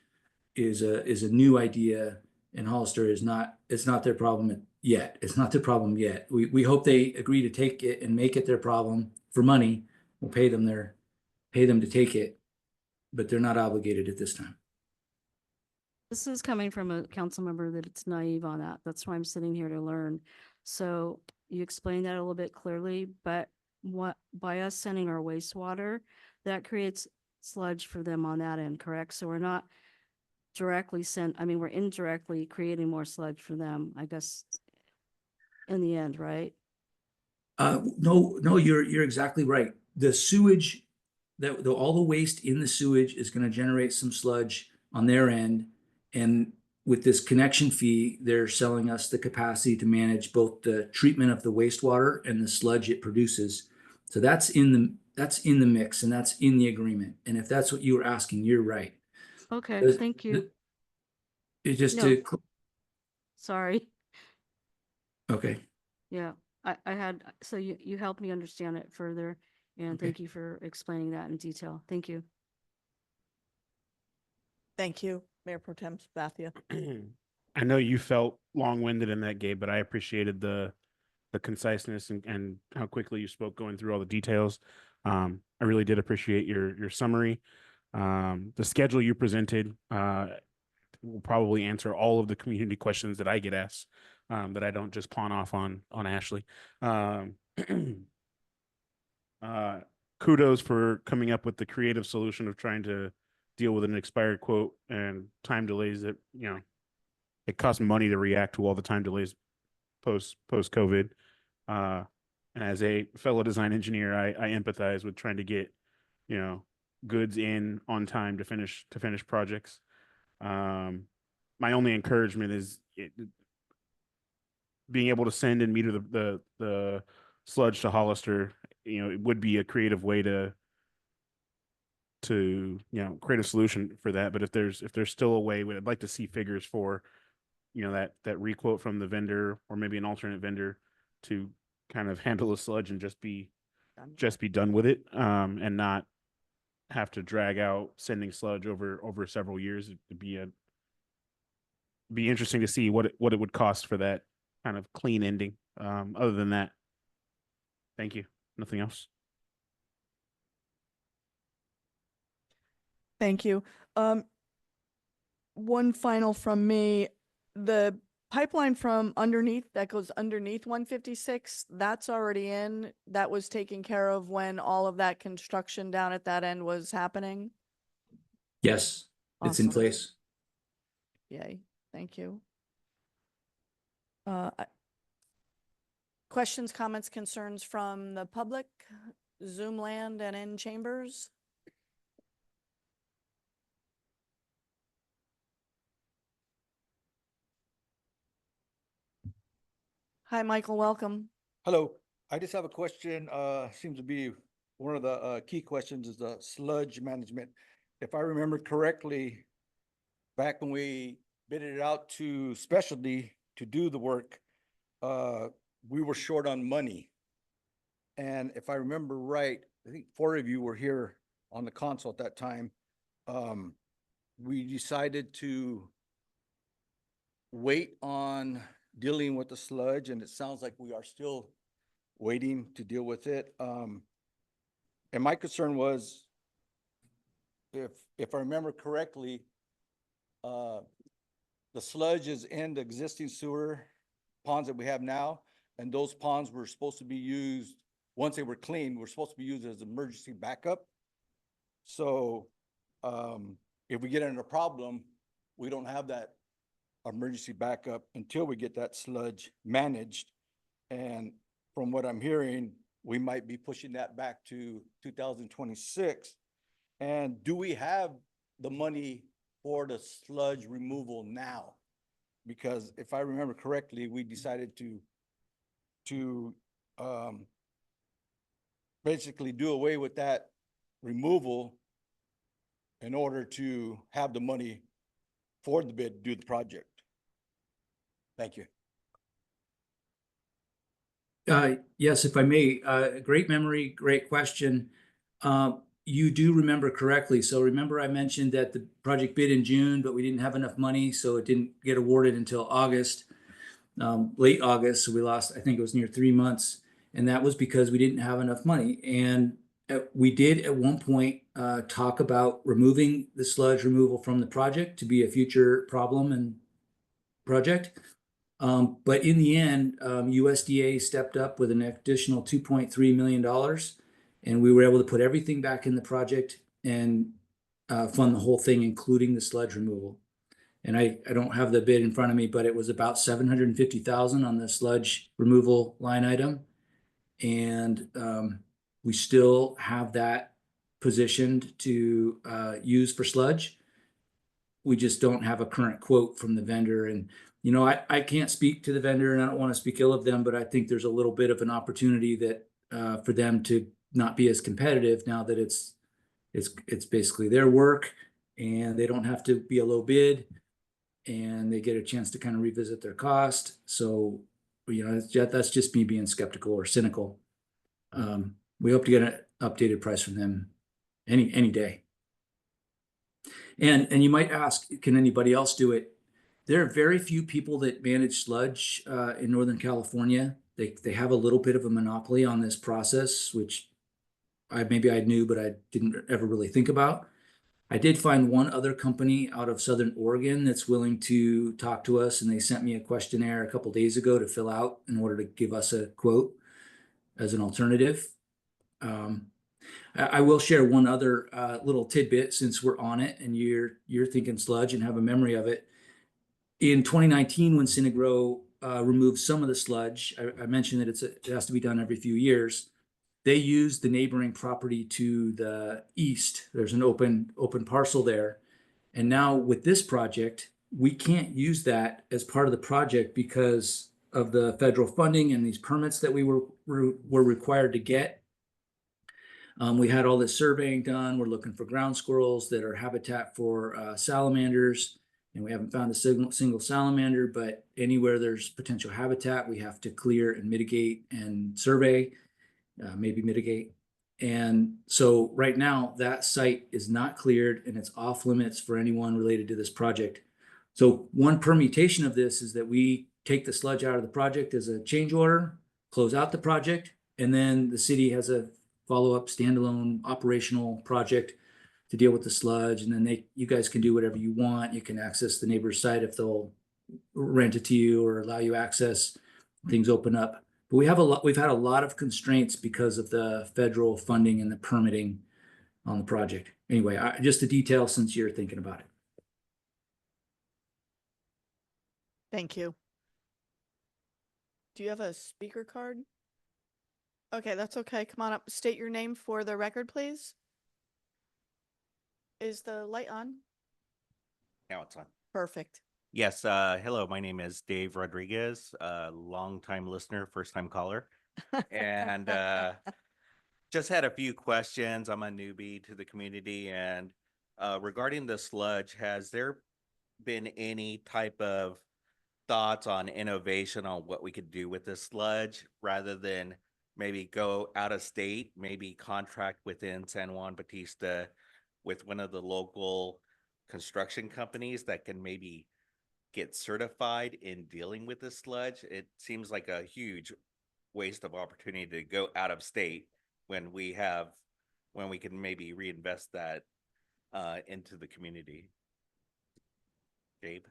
is a new idea, and Hollister it's not their problem yet. It's not their problem yet. We hope they agree to take it and make it their problem for money. We'll pay them to take it, but they're not obligated at this time. This is coming from a council member that it's naive on that. That's why I'm sitting here to learn. So you explained that a little bit clearly, but by us sending our wastewater, that creates sludge for them on that end, correct? So we're not directly we're indirectly creating more sludge for them, I guess, in the end, right? No, you're exactly right. The sewage, all the waste in the sewage is going to generate some sludge on their end. And with this connection fee, they're selling us the capacity to manage both the treatment of the wastewater and the sludge it produces. So that's in the mix, and that's in the agreement. And if that's what you were asking, you're right. Okay, The- thank you. It's just No. Sorry. okay. Yeah, so you helped me understand it further, and Okay. thank you for explaining that in detail. Thank you. Thank you, Mayor Pro Tem Sabathia. I know you felt long-winded in that, Gabe, but I appreciated the conciseness and how quickly you spoke going through all the details. I really did appreciate your summary. The schedule you presented will probably answer all of the community questions that I get asked, that I don't just pawn off on Ashley. Kudos for coming up with the creative solution of trying to deal with an expired quote and time delays that, it costs money to react to all the time delays post COVID. And as a fellow design engineer, I empathize with trying to get, goods in on time to finish projects. My only encouragement is being able to send and meter the sludge to Hollister. It would be a creative way to create a solution for that. But if there's still a way, I'd like to see figures for, that requote from the vendor or maybe an alternate vendor to kind of handle the sludge and just be done with it, and not have to drag out sending sludge over several years. It'd be interesting to see what it would cost for that kind of clean ending. Other than that, thank you. Nothing else. Thank you. One final from me, the pipeline from underneath that goes underneath 156, that's already in. That was taken care of when all of that construction down at that end was happening. Yes, it's in Awesome. place. Yay. Thank you. Questions, comments, concerns from the public, Zoom land and in chambers? Hi, Michael, welcome. Hello, I just have a question, seems to be one of the key questions is the sludge management. If I remember correctly, back when we bid it out to specialty to do the work, we were short on money. And if I remember right, I think 4 of you were here on the console at that time. We decided to wait on dealing with the sludge, and it sounds like we are still waiting to deal with it. And my concern was, if I remember correctly, the sludge is in the existing sewer ponds that we have now, and those ponds were supposed to be used, once they were cleaned, were supposed to be used as emergency backup. So, if we get in a problem, we don't have that emergency backup until we get that sludge managed. And from what I'm hearing, we might be pushing that back to 2026. And do we have the money for the sludge removal now? Because if I remember correctly, we decided to basically do away with that removal in order to have the money for the bid to do the project. Thank you. Yes, if I may, great memory, great question. You do remember correctly. So remember I mentioned that the project bid in June, but we didn't have enough money, so it didn't get awarded until August, late August. So we lost, I think it was near 3 months. And that was because we didn't have enough money. And we did at one point talk about removing the sludge removal from the project to be a future problem and project. But in the end, USDA stepped up with an additional $2.3 million, and we were able to put everything back in the project and fund the whole thing, including the sludge removal. And I don't have the bid in front of me, but it was about $750,000 on the sludge removal line item. And we still have that positioned to use for sludge. We just don't have a current quote from the vendor. And you know, I can't speak to the vendor and I don't want to speak ill of them, but I think there's a little bit of an opportunity that for them to not be as competitive now that it's basically their work and they don't have to be a low bid and they get a chance to kind of revisit their cost. So, you know, that's just me being skeptical or cynical. We hope to get an updated price from them any day. And you might ask, can anybody else do it? There are very few people that manage sludge in Northern California. They have a little bit of a monopoly on this process, which maybe I knew, but I didn't ever really think about. I did find one other company out of Southern Oregon that's willing to talk to us, and they sent me a questionnaire a couple days ago to fill out in order to give us a quote as an alternative. I will share one other little tidbit since we're on it and you're thinking sludge and have a memory of it. In 2019, when Synagro removed some of the sludge, I mentioned that it has to be done every few years. They used the neighboring property to the east. There's an open parcel there. And now with this project, we can't use that as part of the project because of the federal funding and these permits that we were required to get. We had all this surveying done. We're looking for ground squirrels that are habitat for salamanders. And we haven't found a single salamander, but anywhere there's potential habitat, we have to clear and mitigate and survey, maybe mitigate. And so right now that site is not cleared and it's off limits for anyone related to this project. So one permutation of this is that we take the sludge out of the project as a change order, close out the project, and then the city has a follow-up standalone operational project to deal with the sludge, and then you guys can do whatever you want. You can access the neighbor's site if they'll rent it to you or allow you access. Things open up, but we've had a lot of constraints because of the federal funding and the permitting on the project. Anyway, just a detail since you're thinking about it. Thank you. Do you have a speaker card? Okay, that's okay. Come on up. State your name for the record, please. Is the light on? Now it's on. Perfect. Yes, hello, my name is Dave Rodriguez, longtime listener, first time caller. And just had a few questions. I'm a newbie to the community and regarding the sludge, has there been any type of thoughts on innovation on what we could do with this sludge rather than maybe go out of state, maybe contract within San Juan Bautista with one of the local construction companies that can maybe get certified in dealing with this sludge? It seems like a huge waste of opportunity to go out of state when we can maybe reinvest that into the community. Gabe?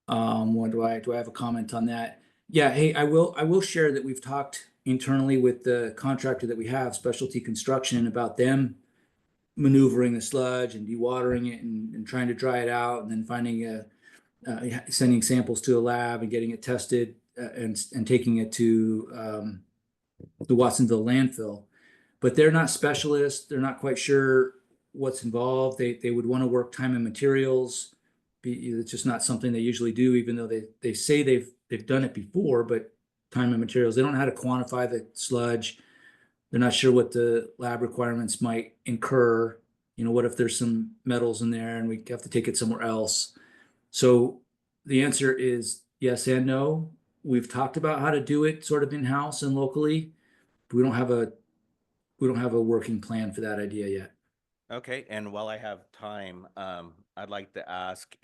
What do I have a comment on that? Yeah, hey, I will share that we've talked internally with the contractor that we have, Specialty Construction, about them maneuvering the sludge and dewatering it and trying to dry it out and then finding sending samples to a lab and getting it tested and taking it to the Watsonville landfill. But they're not specialists. They're not quite sure what's involved. They would want to work time and materials. It's just not something they usually do, even though they say they've done it before, but time and materials, they don't know how to quantify the sludge. They're not sure what the lab requirements might incur. You know, what if there's some metals in there and we have to take it somewhere else? So the answer is yes and no. We've talked about how to do it sort of in-house and locally, but we don't have a working plan for that idea yet. Okay, and while I have time, I'd like to ask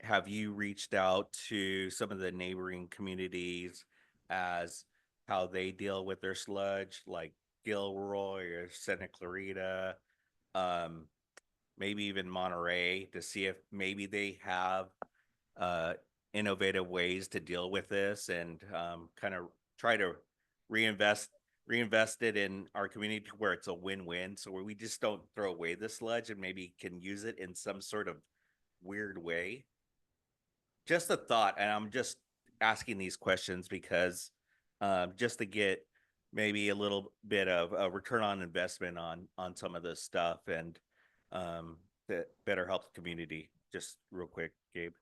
have you reached out to some of the neighboring communities as how they deal with their sludge, like Gilroy or Santa Clarita, maybe even Monterey, to see if maybe they have innovative ways to deal with this and kind of try to reinvest it in our community where it's a win-win, so where we just don't throw away the sludge and maybe can use it in some sort of weird way. Just a thought, and I'm just asking these questions because just to get maybe a little bit of a return on investment on some of this stuff and that better help the community. Just real quick, Gabe.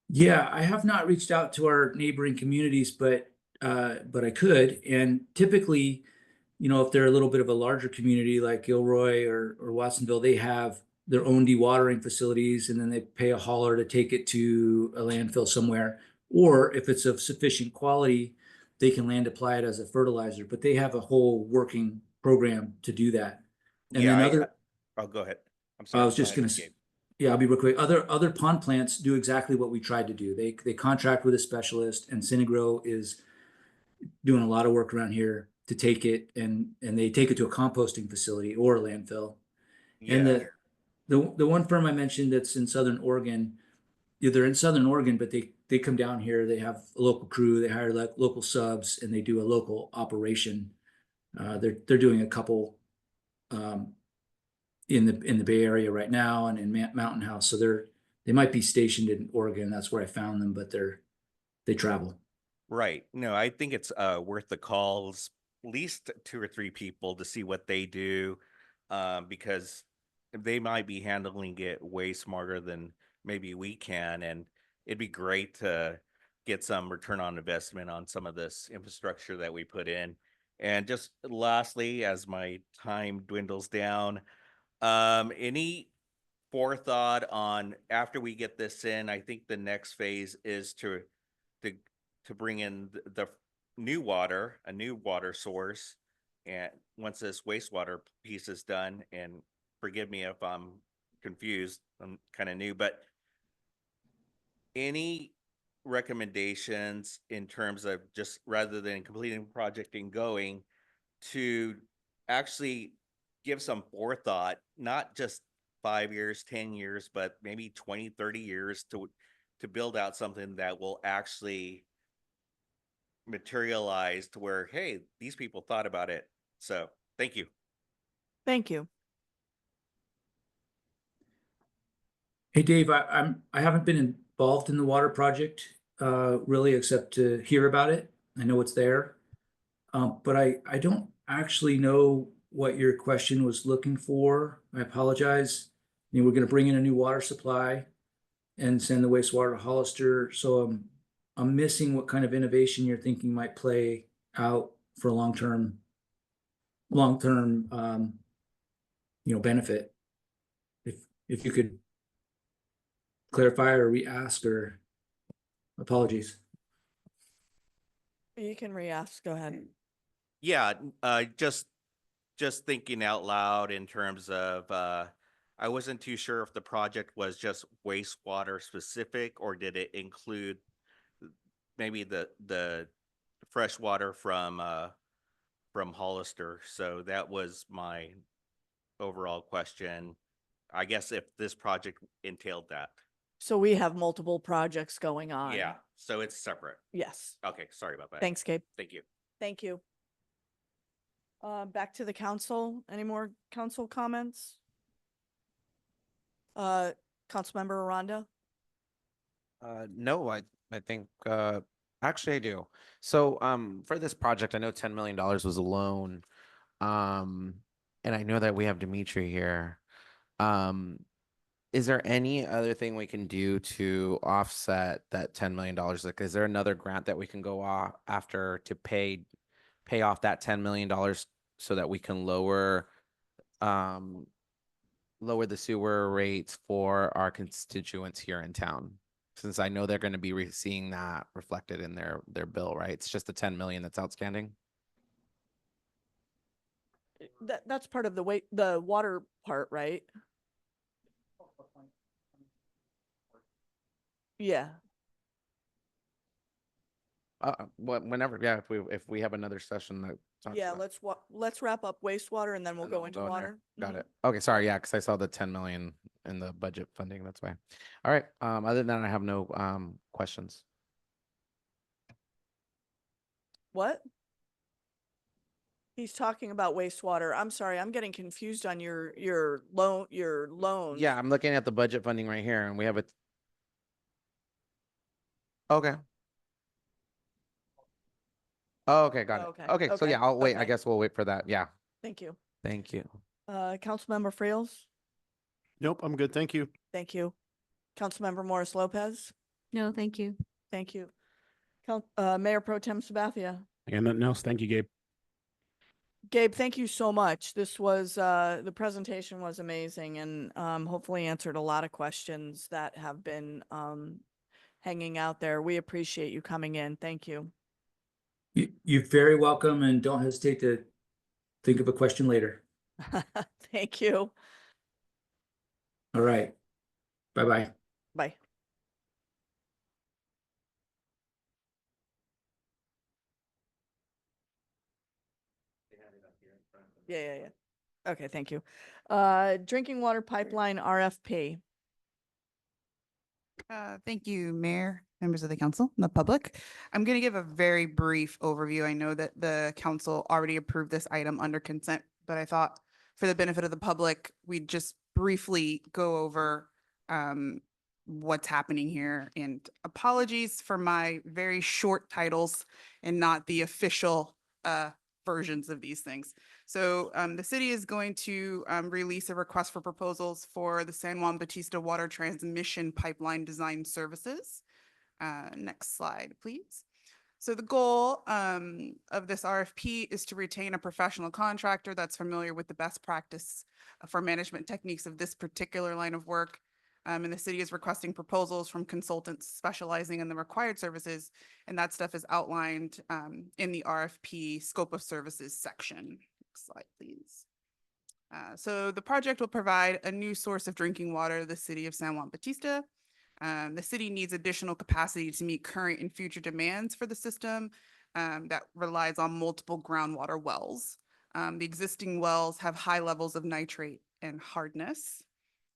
Yeah, I have not reached out to our neighboring communities, but I could. And typically, you know, if they're a little bit of a larger community like Gilroy or Watsonville, they have their own dewatering facilities and then they pay a hauler to take it to a landfill somewhere. Or if it's of sufficient quality, they can land apply it as a fertilizer, but they have a whole working program to do that. And Yeah, then oh, go ahead. I'm I sorry. was just Go gonna ahead, say, Gabe. yeah, I'll be real quick. Other pond plants do exactly what we tried to do. They contract with a specialist, and Synagro is doing a lot of work around here to take it and they take it to a composting facility or a landfill. And Yeah, the one firm I mentioned that's in Southern Oregon, yeah, they're in Southern Oregon, but they come down here. They have a local crew. They hire local subs, and they do a local operation. They're doing a couple in the Bay Area right now and in Mountain House. So they might be stationed in Oregon. That's where I found them, but they travel. right. No, I think it's worth the calls, at least 2 or 3 people to see what they do, because they might be handling it way smarter than maybe we can, and it'd be great to get some return on investment on some of this infrastructure that we put in. And just lastly, as my time dwindles down, any forethought on after we get this in? I think the next phase is to bring in the new water, a new water source, and once this wastewater piece is done, and forgive me if I'm confused, I'm kind of new, but any recommendations in terms of just rather than completing the project and going to actually give some forethought, not just 5 years, 10 years, but maybe 20, 30 years to build out something that will actually materialize to where, hey, these people thought about it. So thank you. Thank you. Hey, Dave, I haven't been involved in the water project, really, except to hear about it. I know it's there. But I don't actually know what your question was looking for. I apologize. I mean, we're gonna bring in a new water supply and send the wastewater to Hollister, so I'm missing what kind of innovation you're thinking might play out for long-term, benefit. If you could clarify or re-ask, or apologies. You can re-ask, go ahead. Yeah, just thinking out loud in terms of, I wasn't too sure if the project was just wastewater specific, or did it include maybe the fresh water from Hollister. So that was my overall question. I guess if this project entailed that. So we have multiple projects going on. Yeah, so it's separate. Yes. Okay, sorry about that. Thanks, Gabe. Thank you. Thank you. Back to the council. Any more council comments? Councilmember Aranda? No, I think, actually I do. So, for this project, I know $10 million was a loan. And I know that we have Dimitri here. Is there any other thing we can do to offset that $10 million? Like, is there another grant that we can go after to pay off that $10 million so that we can lower the sewer rates for our constituents here in town? Since I know they're going to be seeing that reflected in their bill, right? It's just the 10 million that's outstanding. That's part of the water part, right? Yeah. Whenever, yeah, if we have another session that talks Yeah, about- let's wrap up wastewater and then we'll and then go into in there. water. Got Mhm. it. Okay, sorry, yeah, because I saw the 10 million in the budget funding, that's why. All right, other than that, I have no questions. What? He's talking about wastewater. I'm sorry, I'm getting confused on your loans. Yeah, I'm looking at the budget funding right here, and we have a. Okay. Oh, okay, got it. Okay, Okay, so okay, yeah, I'll wait. I okay. guess we'll wait for that. Yeah, Thank you. thank you. Councilmember Friels? Nope, I'm good. Thank you. Thank you. Councilmember Morris Lopez? No, thank you. Thank you. Mayor Pro Tem Sabathia? And nothing else. Thank you, Gabe. Gabe, thank you so much. This was, the presentation was amazing and, hopefully answered a lot of questions that have been, hanging out there. We appreciate you coming in. Thank you. You're very welcome, and don't hesitate to think of a question later. Thank you. All right. Bye-bye. Bye. Yeah. Okay, thank you. Drinking water pipeline RFP. Thank you, Mayor, members of the council, and the public. I'm going to give a very brief overview. I know that the council already approved this item under consent, but I thought for the benefit of the public, we'd just briefly go over what's happening here. And apologies for my very short titles and not the official versions of these things. So the city is going to release a request for proposals for the San Juan Bautista Water Transmission Pipeline Design Services. Next slide, please. So the goal of this RFP is to retain a professional contractor that's familiar with the best practice for management techniques of this particular line of work. And the city is requesting proposals from consultants specializing in the required services. And that stuff is outlined in the RFP scope of services section. Next slide, please. So the project will provide a new source of drinking water to the city of San Juan Bautista. The city needs additional capacity to meet current and future demands for the system that relies on multiple groundwater wells. The existing wells have high levels of nitrate and hardness.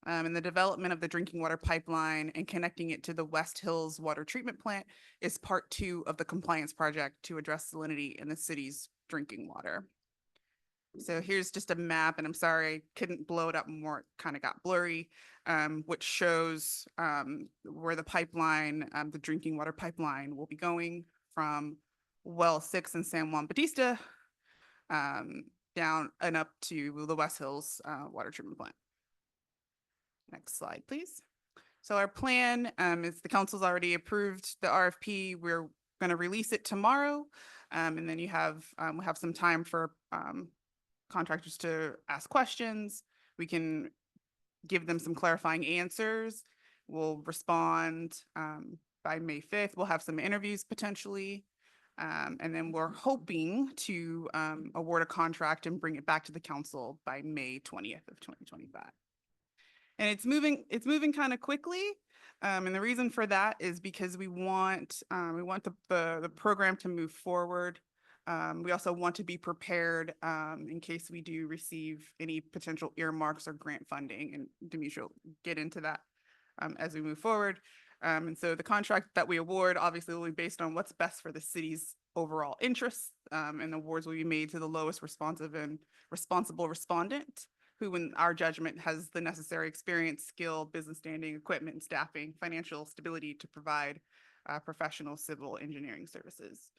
And the development of the drinking water pipeline and connecting it to the West Hills Water Treatment Plant is part 2 of the compliance project to address salinity in the city's drinking water. So here's just a map, and I'm sorry, I couldn't blow it up more, it kind of got blurry, which shows where the pipeline, the drinking water pipeline will be going from well 6 in San Juan Bautista down and up to the West Hills Water Treatment Plant. Next slide, please. So our plan is the council's already approved the RFP. We're going to release it tomorrow. And then you have, we'll have some time for contractors to ask questions. We can give them some clarifying answers. We'll respond by May 5th. We'll have some interviews potentially. And then we're hoping to award a contract and bring it back to the council by May 20th of 2025. And it's moving kind of quickly. And the reason for that is because we want the program to move forward. We also want to be prepared in case we do receive any potential earmarks or grant funding, and Demetria will get into that as we move forward. And so the contract that we award obviously will be based on what's best for the city's overall interests, and the awards will be made to the lowest responsive and responsible respondent, who in our judgment has the necessary experience, skill, business standing, equipment, and staffing, financial stability to provide professional civil engineering services.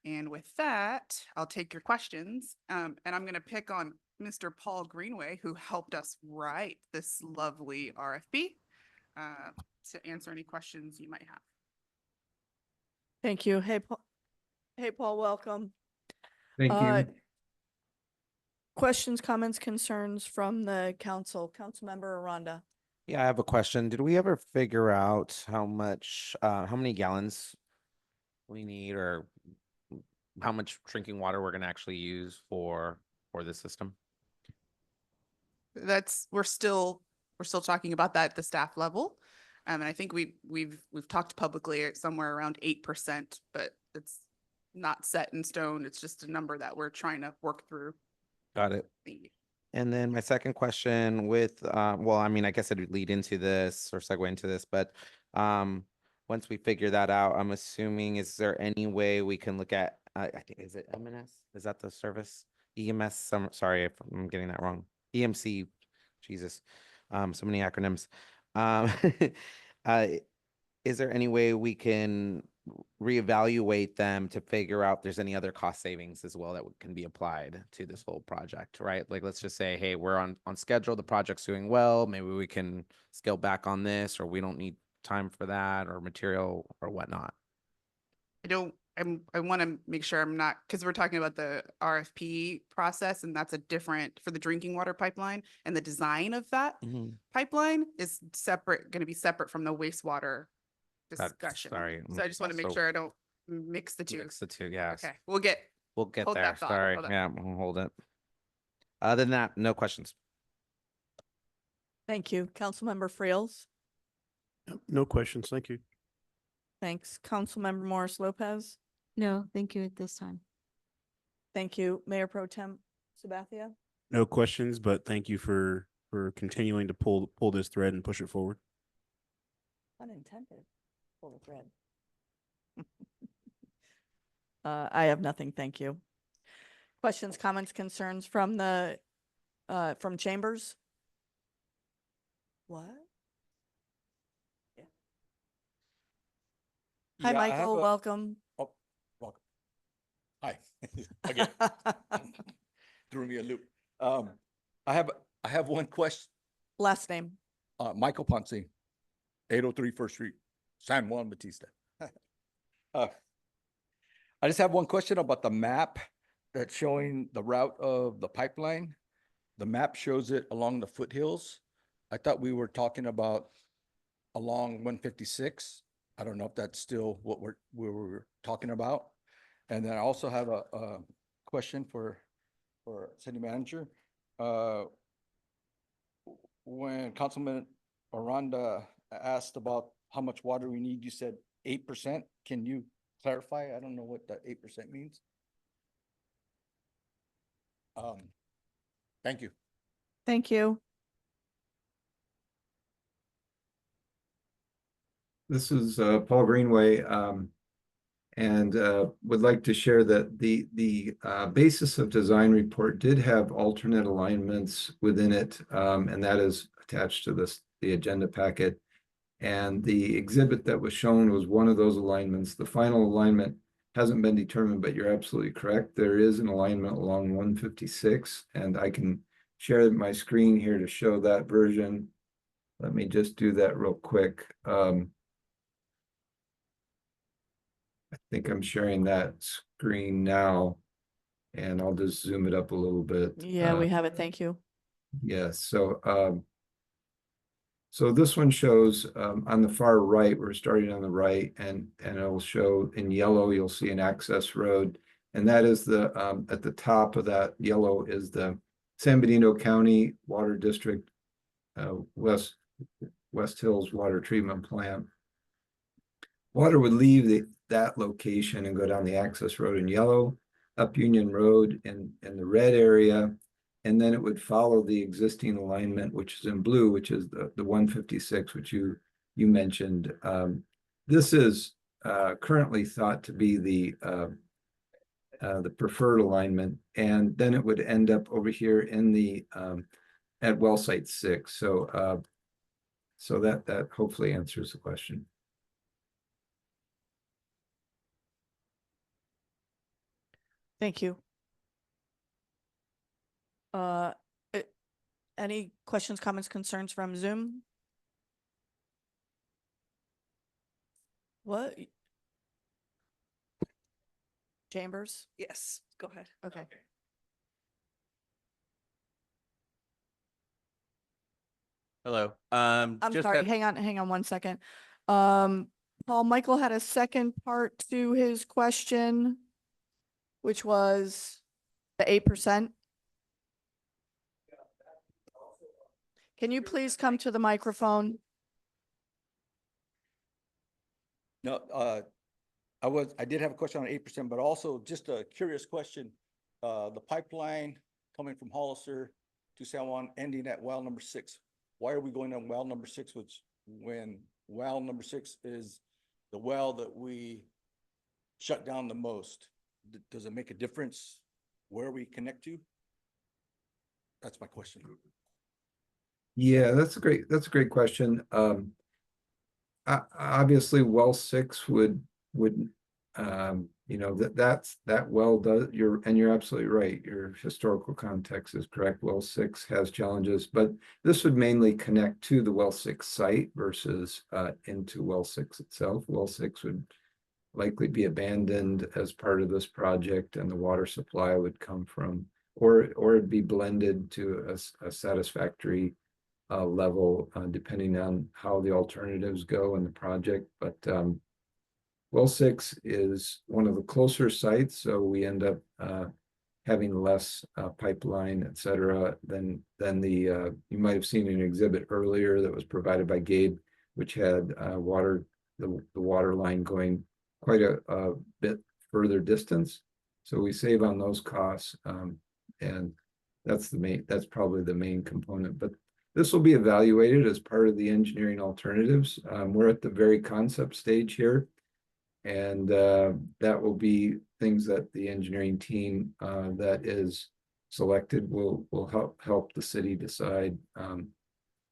And with that, I'll take your questions. And I'm going to pick on Mr. Paul Greenway, who helped us write this lovely RFP, to answer any questions you might have. Thank you. Hey, Paul. Hey, Paul, welcome. Thank you. Questions, comments, concerns from the council? Councilmember Aranda. Yeah, I have a question. Did we ever figure out how many gallons we need, or how much drinking water we're gonna actually use for this system? We're still talking about that at the staff level. And I think we've talked publicly at somewhere around 8%, but it's not set in stone. It's just a number that we're trying to work through. Got it. And then my second question with, well, I mean, I guess it would lead into this or segue into this, but once we figure that out, I'm assuming, is there any way we can look at, I think, is it M&S? Is that the service? EMS, sorry if I'm getting that wrong. EMC, Jesus, so many acronyms. Is there any way we can reevaluate them to figure out if there's any other cost savings as well that can be applied to this whole project, right? Like, let's just say, hey, we're on schedule, the project's doing well, maybe we can scale back on this, or we don't need time for that or material or whatnot. I want to make sure I'm not, because we're talking about the RFP process, and that's a different for the drinking water pipeline, and the design of that pipeline is separate, going to be separate from the wastewater discussion. Sorry. So I just want to make sure I don't mix the two. Mix the two, yes. Okay, we'll get hold there. that thought, sorry. Yeah, we'll hold it. Other than that, no questions. Thank you. Councilmember Friels. No questions. Thank you. Thanks. Councilmember Morris Lopez. No, thank you at this time. Thank you. Mayor Pro Tem Sabathia. No questions, but thank you for continuing to pull this thread and push it forward. Unintended. Pull the thread. I have nothing. Thank you. Questions, comments, concerns from the from chambers? What? Yeah. Hi, Yeah, I have Michael. Welcome. Oh, welcome. Hi. Again, threw me a loop. I have one question. Last name. Michael Ponce, 803 First Street, San Juan Bautista. I just have one question about the map that's showing the route of the pipeline. The map shows it along the foothills. I thought we were talking about along 156. I don't know if that's still what we were talking about. And then I also have a question for city manager. When Councilman Aranda asked about how much water we need, you said 8%. Can you clarify? I don't know what that 8% means. Thank you. Thank you. This is Paul Greenway. And would like to share that the basis of design report did have alternate alignments within it, and that is attached to the agenda packet. And the exhibit that was shown was one of those alignments. The final alignment hasn't been determined, but you're absolutely correct. There is an alignment along 156, and I can share my screen here to show that version. Let me just do that real quick. I think I'm sharing that screen now, and I'll just zoom it up a little bit. Yeah, we have it. Thank you. Yes, so this one shows on the far right, we're starting on the right, and it'll show in yellow, you'll see an access road. And that is the at the top of that yellow is the San Benito County Water District West Hills Water Treatment Plant. Water would leave that location and go down the access road in yellow, up Union Road in the red area, and then it would follow the existing alignment, which is in blue, which is the 156, which you mentioned. This is currently thought to be the preferred alignment, and then it would end up over here in the at well site 6. So that hopefully answers the question. Thank you. Any questions, comments, concerns from Zoom? What? Chambers? Yes, go ahead. Okay. Hello. I'm Just sorry, had- hang on 1 second. Paul, Michael had a second part to his question, which was the 8%. Can you please come to the microphone? No, I did have a question on 8%, but also just a curious question. The pipeline coming from Hollister to San Juan ending at well number 6. Why are we going on well number 6, when well number 6 is the well that we shut down the most? Does it make a difference where we connect to? That's my question. Yeah, that's a great question. Obviously, well 6 would that well does you're absolutely right. Your historical context is correct. Well 6 has challenges, but this would mainly connect to the well 6 site versus into well 6 itself. Well 6 would likely be abandoned as part of this project, and the water supply would come from, or it'd be blended to a satisfactory level, depending on how the alternatives go in the project. But well 6 is one of the closer sites, so we end up having less pipeline, et cetera, than the you might have seen an exhibit earlier that was provided by Gabe, which had the water line going quite a bit further distance. So we save on those costs, and that's probably the main component. But this will be evaluated as part of the engineering alternatives. We're at the very concept stage here, and that will be things that the engineering team that is selected will help the city decide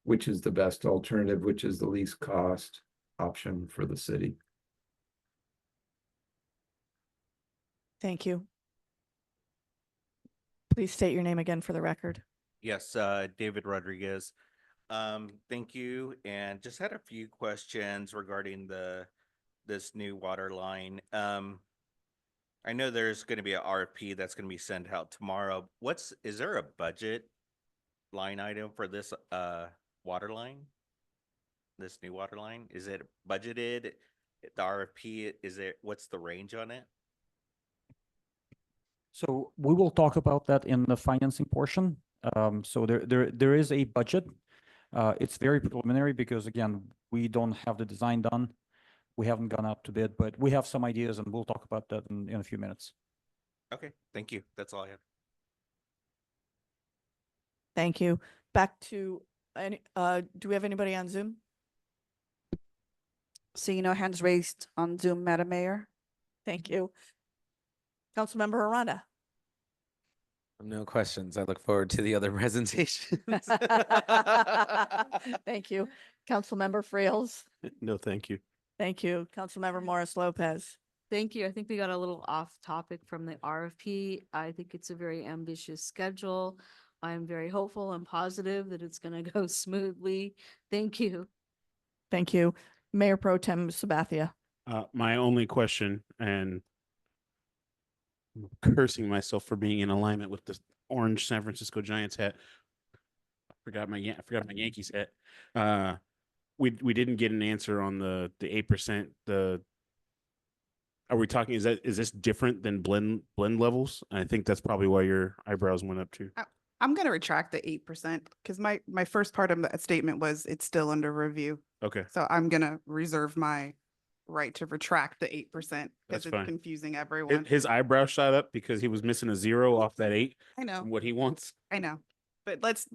which is the best alternative, which is the least cost option for the city. Thank you. Please state your name again for the record. Yes, David Rodriguez. Thank you. And just had a few questions regarding this new water line. I know there's going to be an RFP that's going to be sent out tomorrow. Is there a budget line item for this water line? This new water line? Is it budgeted? The RFP, what's the range on it? So we will talk about that in the financing portion. So there is a budget. It's very preliminary because, again, we don't have the design done. We haven't gone out to bid, but we have some ideas, and we'll talk about that in a few minutes. Okay, thank you. That's all I have. Thank you. Back to do we have anybody on Zoom? Seeing no hands raised on Zoom, Madam Mayor. Thank you. Councilmember Aranda. No questions. I look forward to the other presentations. Thank you. Councilmember Friels. No, thank you. Thank you. Councilmember Morris Lopez. Thank you. I think we got a little off topic from the RFP. I think it's a very ambitious schedule. I'm very hopeful and positive that it's going to go smoothly. Thank you. Thank you. Mayor Pro Tem Sabathia. My only question, and I'm cursing myself for being in alignment with the orange San Francisco Giants hat. I forgot my Yankees hat. We didn't get an answer on the 8%. Are we talking, is this different than blend levels? I think that's probably why your eyebrows went up too. I'm going to retract the 8% because my first part of that statement was it's still under review. Okay, So I'm going to reserve my right to retract the 8% That's because it's fine. confusing everyone. his eyebrow shot up because he was missing a 0 off that 8 I know, from what he wants. I know. But let's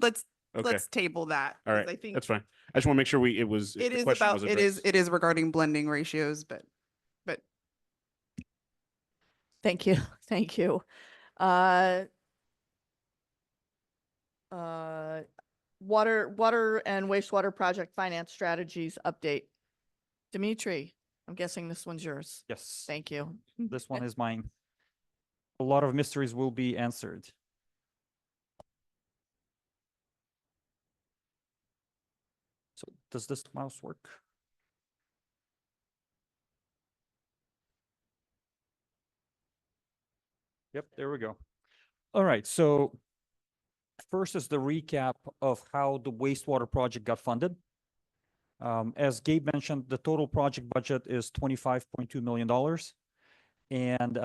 Okay, table that. all 'cause right, I think that's fine. I just want to make sure it the is question about, was it is addressed. regarding blending ratios, but Thank you. Thank you. Uh, water and wastewater project finance strategies update. Dimitri, I'm guessing this one's yours. Yes, Thank you. this one is mine. A lot of mysteries will be answered. So does this mouse work? Yep, there we go. All right, so first is the recap of how the wastewater project got funded. As Gabe mentioned, the total project budget is $25.2 million. And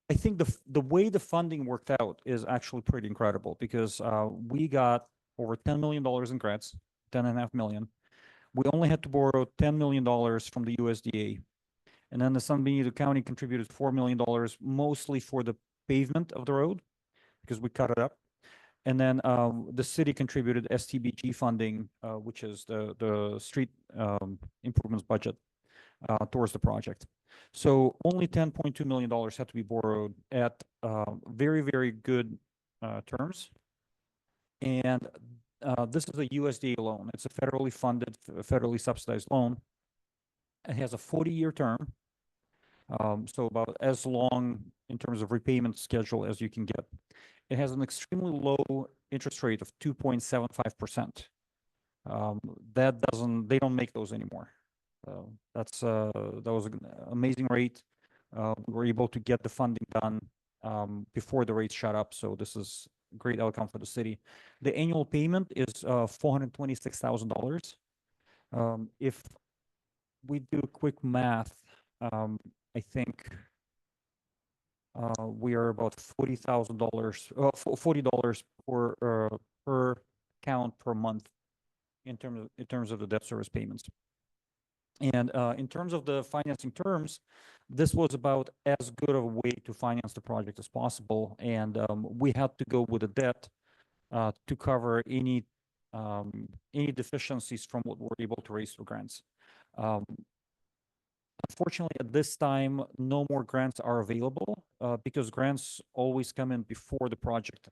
I think the way the funding worked out is actually pretty incredible because we got over $10 million in grants, 10.5 million. We only had to borrow $10 million from the USDA. And then the San Benito County contributed $4 million, mostly for the pavement of the road because we cut it up. And then the city contributed STBG funding, which is the street improvements budget towards the project. So only $10.2 million had to be borrowed at very, very good terms. And this is a USDA loan. It's a federally funded, federally subsidized loan. It has a 40-year term. So about as long in terms of repayment schedule as you can get. It has an extremely low interest rate of 2.75%. They don't make those anymore. That was an amazing rate. We were able to get the funding done before the rates shot up. So this is a great outcome for the city. The annual payment is $426,000. If we do quick math, I think we are about $40,000, $40 per account per month in terms of the debt service payments. And in terms of the financing terms, this was about as good of a way to finance the project as possible. And we had to go with a debt to cover any deficiencies from what we're able to raise through grants. Unfortunately, at this time, no more grants are available because grants always come in before the project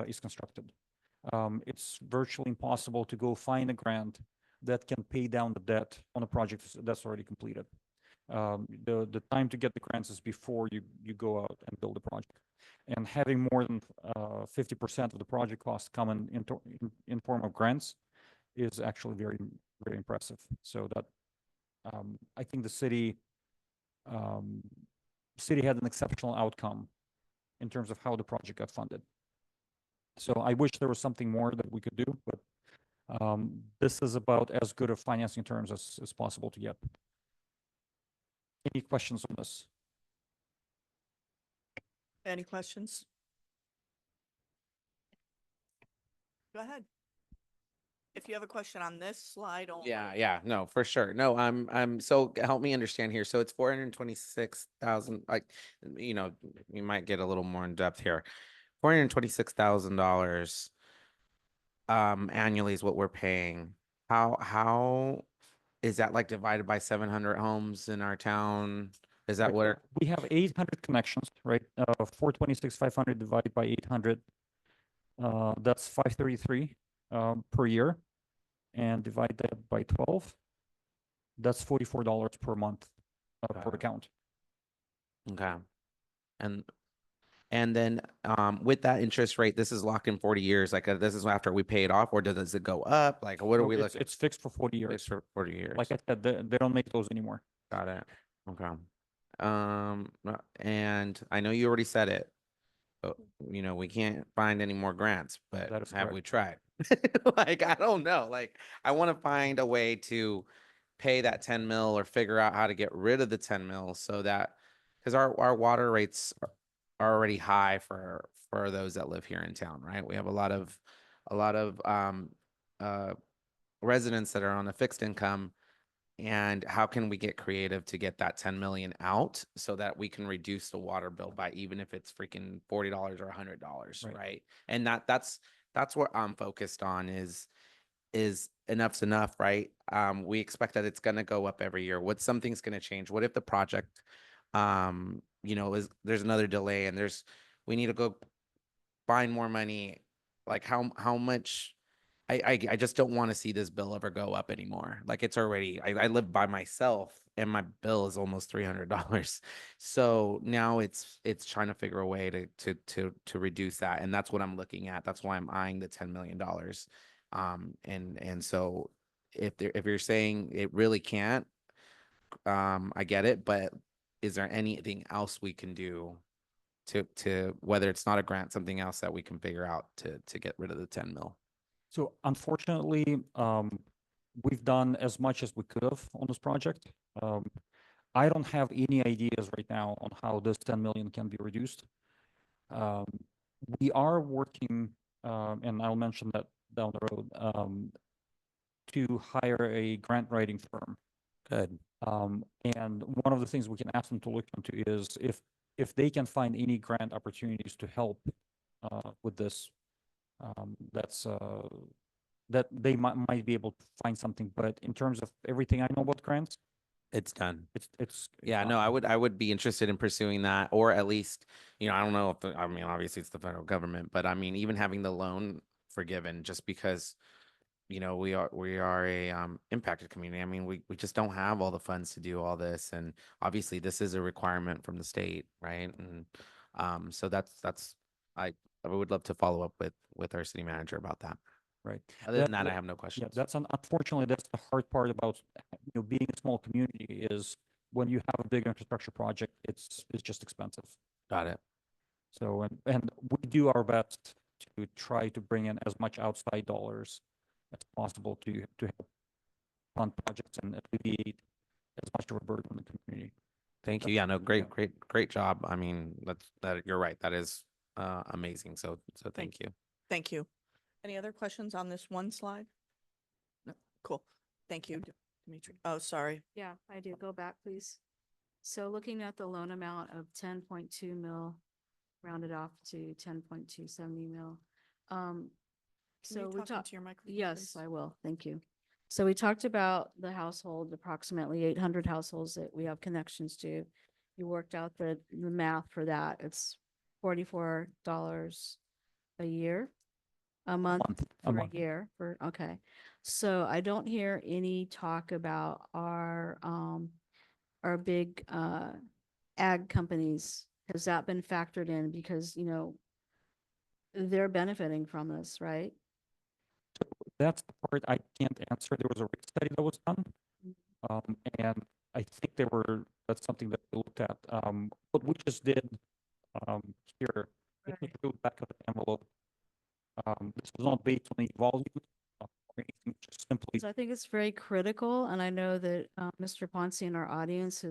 is constructed. It's virtually impossible to go find a grant that can pay down the debt on a project that's already completed. The time to get the grants is before you go out and build a project. And having more than 50% of the project costs come in form of grants is actually very, very impressive. So that I think the city had an exceptional outcome in terms of how the project got funded. So I wish there was something more that we could do, but this is about as good of financing terms as possible to get. Any questions on this? Any questions? Go ahead. If you have a question on this slide only. Yeah, no, for sure. No, so help me understand here. So it's 426,000, like, you might get a little more in depth here. $426,000 annually is what we're paying. How is that like divided by 700 homes in our town? Is that Right, what? we have 800 connections, right? 426,500 divided by 800. That's 533 per year, and divide that by 12. That's $44 per month per Got it. account. Okay. And then with that interest rate, this is locked in 40 years. Like this is after we pay it off, or does it go up? Like what are No, we it's, looking? it's fixed for 40 years. Fixed for 40 years. Like I said, they don't make those anymore. Got it. Okay. And I know you already said it, but we can't find any more grants, but That is have we correct. tried? Like, I don't know. Like, I want to find a way to pay that 10 mil or figure out how to get rid of the 10 mil so that, because our water rates are already high for those that live here in town, right? We have a lot of uh residents that are on a fixed income. And how can we get creative to get that 10 million out so that we can reduce the water bill by even if it's freaking $40 or $100, Right. right? And that's what I'm focused on is enough's enough, right? We expect that it's gonna go up every year. What something's gonna change? What if the project, is there's another delay and we need to go find more money? Like how much? I just don't want to see this bill ever go up anymore. Like it's already, I live by myself and my bill is almost $300. So now it's trying to figure a way to reduce that. And that's what I'm looking at. That's why I'm eyeing the $10 million. And so if you're saying it really can't, I get it, but is there anything else we can do to whether it's not a grant, something else that we can figure out to get rid of the 10 mil? So unfortunately, we've done as much as we could have on this project. I don't have any ideas right now on how this 10 million can be reduced. We are working, and I'll mention that down the road, to hire a grant writing firm. Good. And one of the things we can ask them to look into is if they can find any grant opportunities to help with this. That they might be able to find something, but in terms of everything I know about grants, It's done. it's Yeah, done. no, I would be interested in pursuing that, or at least, I don't know if, I mean, obviously it's the federal government, but I mean, even having the loan forgiven just because, we are a impacted community. I mean, we just don't have all the funds to do all this. And obviously this is a requirement from the state, right? And so I would love to follow up with our city manager about that. Right. Other than that, I have no Yeah, questions. unfortunately, that's the hard part about being a small community is when you have a big infrastructure project, it's just expensive. Got it. So and we do our best to try to bring in as much outside dollars as possible to help fund projects and alleviate as much of a burden on the community. Thank you. Yeah, no, great job. I mean, you're right. That is amazing. So thank you. Thank you. Any other questions on this one slide? No, cool. Thank you, Dimitri. Oh, sorry. Yeah, I do. Go back, please. So looking at the loan amount of 10.2 mil, rounded off to 10.270 mil. Can So you we talk talked, into your microphone, yes, please? I will. Thank you. So we talked about the household, approximately 800 households that we have connections to. You worked out the math for that. It's $44 a year, a month A for a month. year okay. So I don't hear any talk about our big ag companies. Has that been factored in? Because, they're benefiting from this, right? That's the part I can't answer. There was a rate study that was done. And I think that's something that we looked at. What we just did here, let me go back of the envelope. This was not based on the volume or anything, just simply. So I think it's very critical, and I know that Mr. Ponce in our audience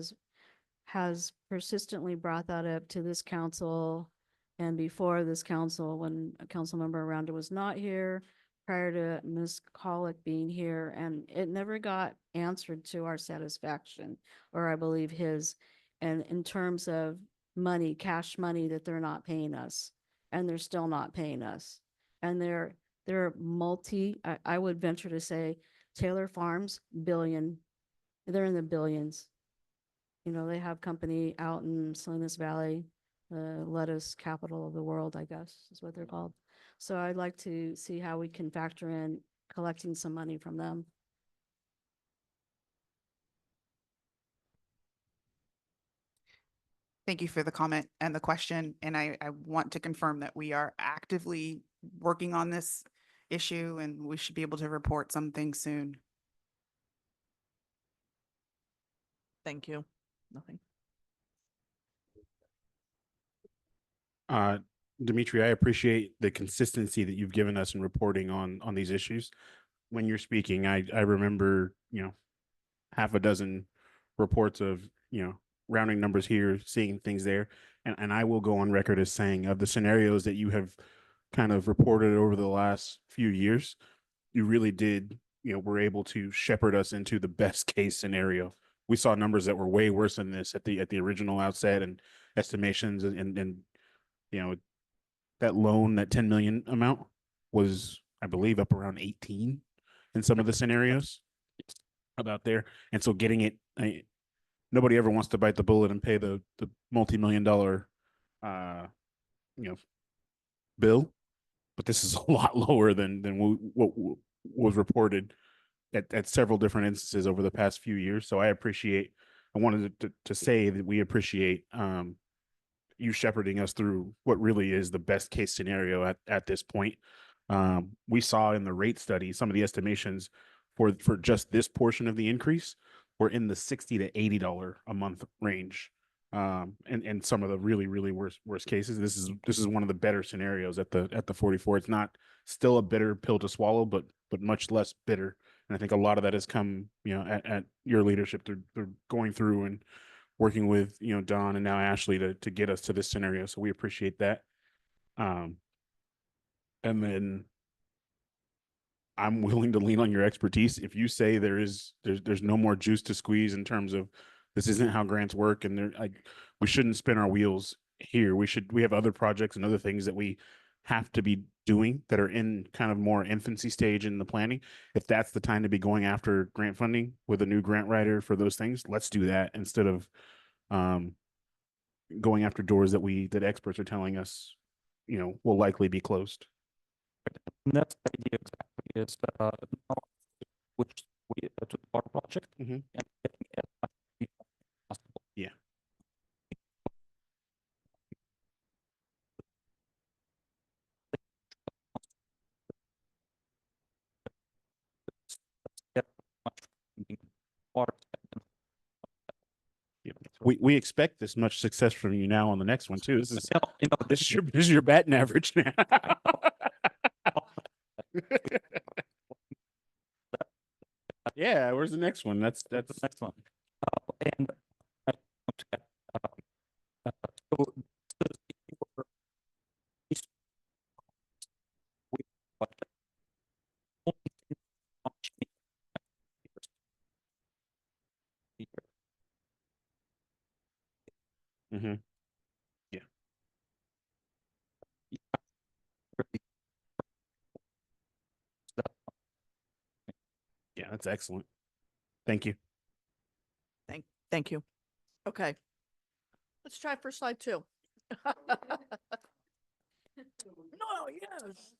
has persistently brought that up to this council and before this council when a council member Aranda was not here, prior to Ms. Colick being here, and it never got answered to our satisfaction, or I believe his, and in terms of money, cash money that they're not paying us, and they're still not paying us. And they're I would venture to say Taylor Farms, they're in the billions. You know, they have company out in Salinas Valley, the lettuce capital of the world, I guess, is what they're called. So I'd like to see how we can factor in collecting some money from them. Thank you for the comment and the question. And I want to confirm that we are actively working on this issue and we should be able to report something soon. Thank you. Nothing. Dimitri, I appreciate the consistency that you've given us in reporting on these issues. When you're speaking, I remember, half a dozen reports of, rounding numbers here, seeing things there. And I will go on record as saying of the scenarios that you have kind of reported over the last few years, you really did, were able to shepherd us into the best case scenario. We saw numbers that were way worse than this at the original outset and estimations and that loan, that 10 million amount was, I believe, up around 18 in some of the scenarios about there. And so getting it, nobody ever wants to bite the bullet and pay the multi-million-dollar, bill, but this is a lot lower than what was reported at several different instances over the past few years. So I wanted to say that we appreciate you shepherding us through what really is the best case scenario at this point. We saw in the rate study, some of the estimations for just this portion of the increase were in the $60 to $80 a month range. And some of the really worst cases. This is one of the better scenarios at the 44. It's not still a bitter pill to swallow, but much less bitter. And I think a lot of that has come, at your leadership through going through and working with, Don and now Ashley to get us to this scenario. So we appreciate that. And then I'm willing to lean on your expertise. If you say there's no more juice to squeeze in terms of this isn't how grants work and we shouldn't spin our wheels here. We have other projects and other things that we have to be doing that are in kind of more infancy stage in the planning. If that's the time to be going after grant funding with a new grant writer for those things, let's do that instead of going after doors that experts are telling us, will likely be closed. And that's the idea exactly is now which we to our project Mhm. and getting as much as possible. Yeah. Get much funding or We expect this much success from you now on the next one too. This is this this is your batting average now. Yeah, where's the next one? That's the next one. And I want to get so this is for each week, but only much Mm-hmm. Yeah. Yeah, that's excellent. Thank you. Thank you. Okay. Let's try for slide 2. No, yes.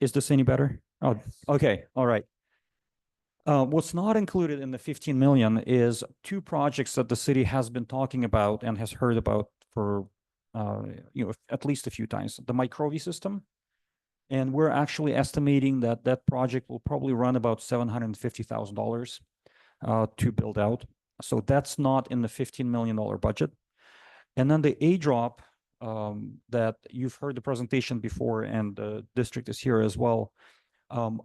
Is this any better? Oh, okay, all right. What's not included in the 15 million is two projects that the city has been talking about and has heard about for, at least a few times. The Microvi system. And we're actually estimating that that project will probably run about $750,000 to build out. So that's not in the $15 million budget. And then the A drop that you've heard the presentation before, and the district is here as well.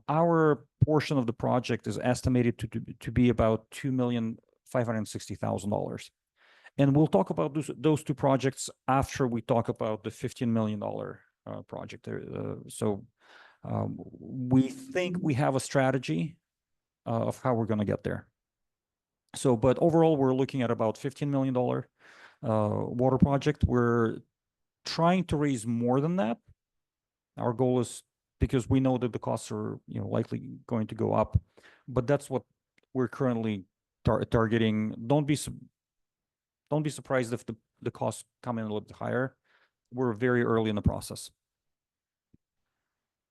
Our portion of the project is estimated to be about $2,560,000. And we'll talk about those two projects after we talk about the $15 million project. We think we have a strategy of how we're going to get there. So, but overall, we're looking at about $15 million water project. We're trying to raise more than that. Our goal is, because we know that the costs are likely going to go up, but that's what we're currently targeting. Don't be surprised if the costs come in a little bit higher. We're very early in the process.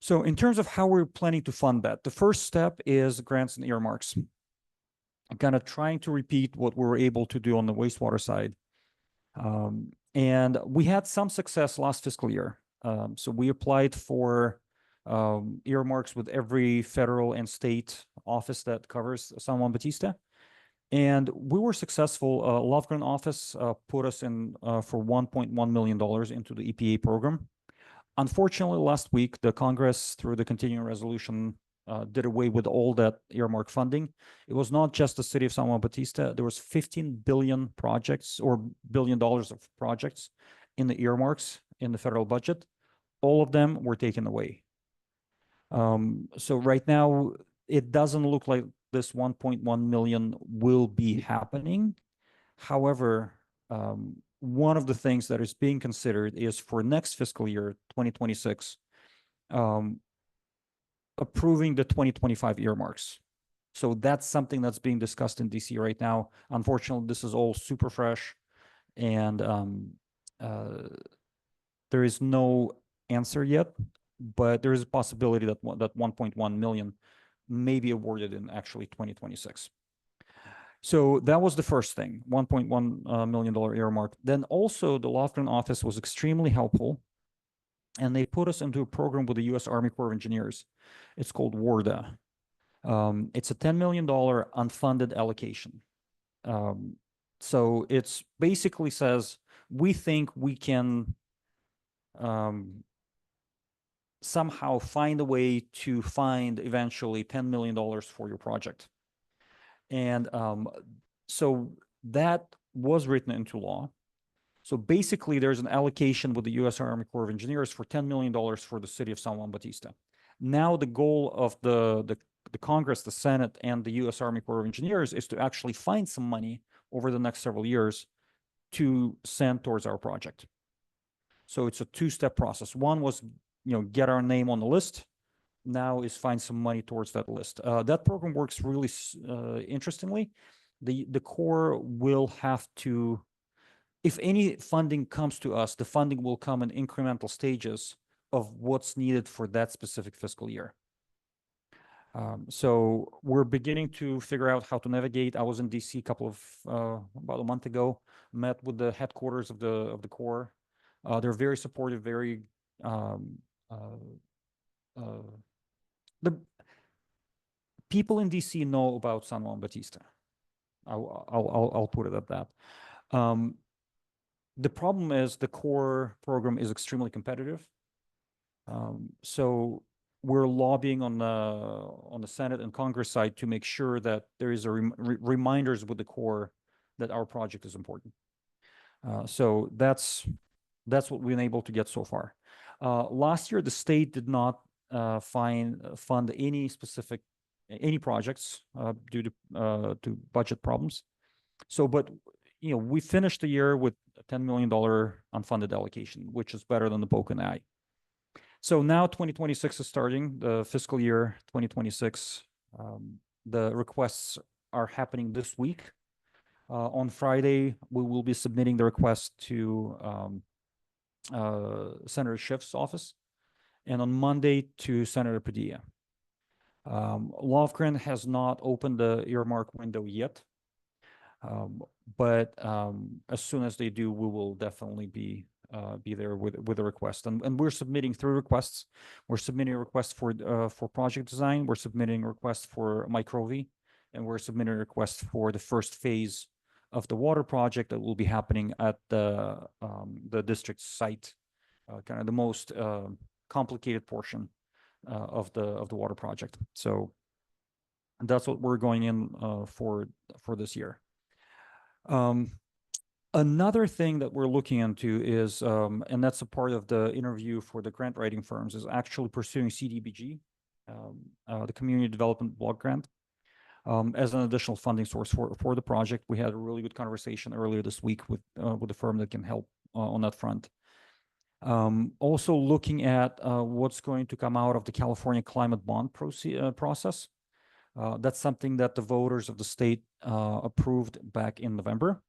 So in terms of how we're planning to fund that, the first step is grants and earmarks. I'm kind of trying to repeat what we were able to do on the wastewater side. And we had some success last fiscal year. So we applied for earmarks with every federal and state office that covers San Juan Bautista. And we were successful. Lofgren office put us in for $1.1 million into the EPA program. Unfortunately, last week, the Congress, through the continuing resolution, did away with all that earmark funding. It was not just the city of San Juan Bautista. There was 15 billion projects, or $1 billion of projects in the earmarks in the federal budget. All of them were taken away. So right now, it doesn't look like this 1.1 million will be happening. However, one of the things that is being considered is for next fiscal year, 2026, approving the 2025 earmarks. So that's something that's being discussed in DC right now. Unfortunately, this is all super fresh, and there is no answer yet, but there is a possibility that that 1.1 million may be awarded in actually 2026. So that was the first thing, $1.1 million earmark. Then also the Lofgren office was extremely helpful, and they put us into a program with the U.S. Army Corps of Engineers. It's called WARDA. It's a $10 million unfunded allocation. So it's basically says, we think we can somehow find a way to find eventually $10 million for your project. And so that was written into law. So basically, there's an allocation with the U.S. Army Corps of Engineers for $10 million for the city of San Juan Bautista. Now, the goal of the Congress, the Senate, and the U.S. Army Corps of Engineers is to actually find some money over the next several years to send towards our project. So it's a two-step process. One was, get our name on the list. Now is find some money towards that list. That program works really interestingly. The Corps will have to, if any funding comes to us, the funding will come in incremental stages of what's needed for that specific fiscal year. So we're beginning to figure out how to navigate. I was in DC about a month ago, met with the headquarters of the Corps. They're very supportive, very the people in DC know about San Juan Bautista. I'll put it at that. The problem is the Corps program is extremely competitive. So we're lobbying on the Senate and Congress side to make sure that there is a reminders with the Corps that our project is important. So that's what we've been able to get so far. Last year, the state did not fund any projects due to budget problems. So, but we finished the year with a $10 million unfunded allocation, which is better than the poke in the eye. So now 2026 is starting, the fiscal year 2026. The requests are happening this week. On Friday, we will be submitting the request to Senator Schiff's office. and on Monday to Senator Padilla. Lofgren has not opened the earmark window yet. But as soon as they do, we will definitely be there with a request. And we're submitting 3 requests. We're submitting a request for project design. We're submitting a request for microvi, and we're submitting a request for the first phase of the water project that will be happening at the district site, kind of the most complicated portion of the water project. So that's what we're going in for this year. Another thing that we're looking into is, and that's a part of the interview for the grant writing firms, is actually pursuing CDBG, the Community Development Block Grant, as an additional funding source for the project. We had a really good conversation earlier this week with the firm that can help on that front. Also looking at what's going to come out of the California Climate Bond process. That's something that the voters of the state approved back in November.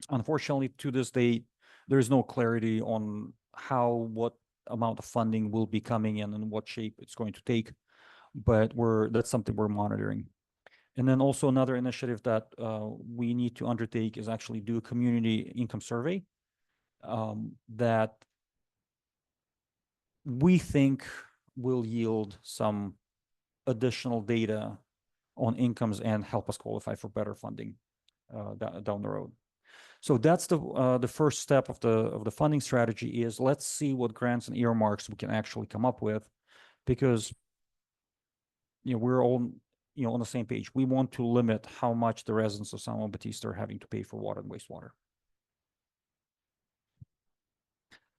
Unfortunately, to this date, there is no clarity on what amount of funding will be coming in and what shape it's going to take, but that's something we're monitoring. And then also another initiative that we need to undertake is actually do a community income survey that we think will yield some additional data on incomes and help us qualify for better funding down the road. So that's the first step of the funding strategy is let's see what grants and earmarks we can actually come up with, because we're all on the same page. We want to limit how much the residents of San Juan Bautista are having to pay for water and wastewater.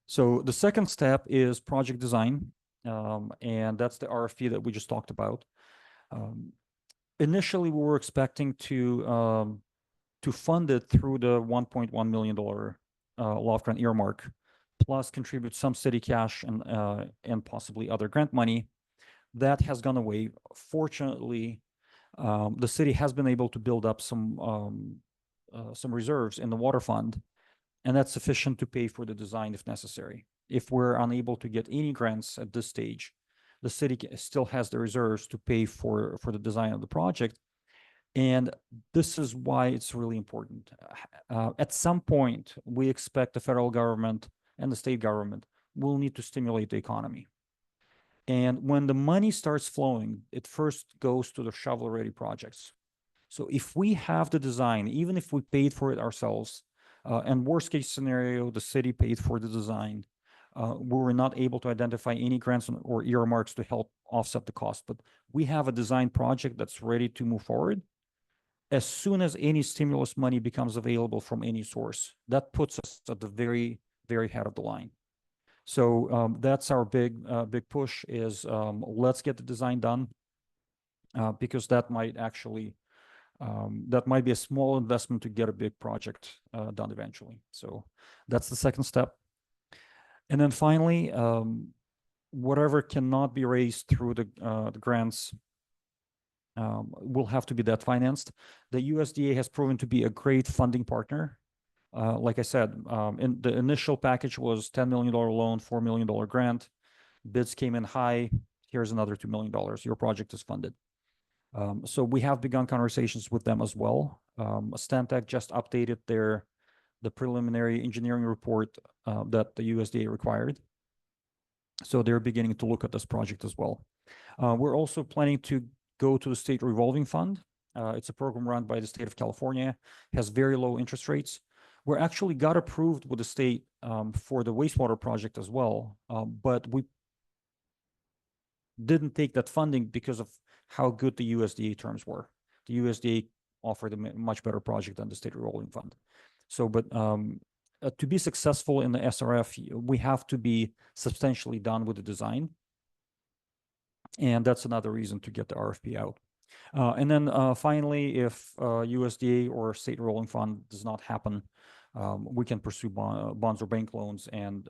So the second step is project design, and that's the RFP that we just talked about. Initially, we were expecting to fund it through the $1.1 million Lofgren earmark, plus contribute some city cash and possibly other grant money. That has gone away. Fortunately, the city has been able to build up some reserves in the water fund, and that's sufficient to pay for the design if necessary. If we're unable to get any grants at this stage, the city still has the reserves to pay for the design of the project. And this is why it's really important. At some point, we expect the federal government and the state government will need to stimulate the economy. And when the money starts flowing, it first goes to the shovel-ready projects. So if we have the design, even if we paid for it ourselves, and worst case scenario, the city paid for the design, we were not able to identify any grants or earmarks to help offset the cost. But we have a design project that's ready to move forward. As soon as any stimulus money becomes available from any source, that puts us at the very, very head of the line. So that's our big push is let's get the design done, because that might actually, that might be a small investment to get a big project done eventually. So that's the second step. And then finally, whatever cannot be raised through the grants will have to be debt financed. The USDA has proven to be a great funding partner. Like I said, in the initial package was $10 million loan, $4 million grant. Bids came in high. Here's another $2 million. Your project is funded. So we have begun conversations with them as well. Stantec just updated the preliminary engineering report that the USDA required. So they're beginning to look at this project as well. We're also planning to go to the state revolving fund. It's a program run by the state of California, has very low interest rates. We actually got approved with the state for the wastewater project as well, but we didn't take that funding because of how good the USDA terms were. The USDA offered a much better project than the state revolving fund. So, but to be successful in the SRF, we have to be substantially done with the design. And that's another reason to get the RFP out. And then finally, if USDA or state revolving fund does not happen, we can pursue bonds or bank loans, and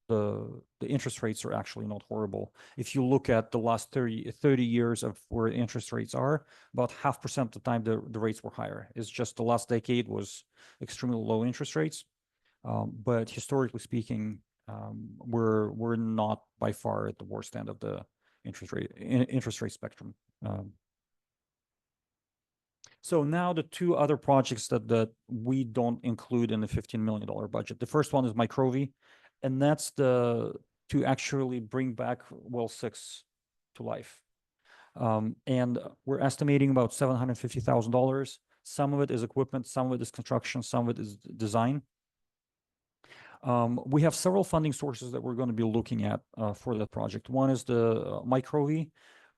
the interest rates are actually not horrible. If you look at the last 30 years of where interest rates are, about 0.5% of the time the rates were higher. It's just the last decade was extremely low interest rates. But historically speaking, we're not by far at the worst end of the interest rate spectrum. So now the two other projects that we don't include in the $15 million budget. The first one is Microvi, and that's to actually bring back well 6 to life. And we're estimating about $750,000. Some of it is equipment, some of it is construction, some of it is design. We have several funding sources that we're going to be looking at for that project. One is the Microvi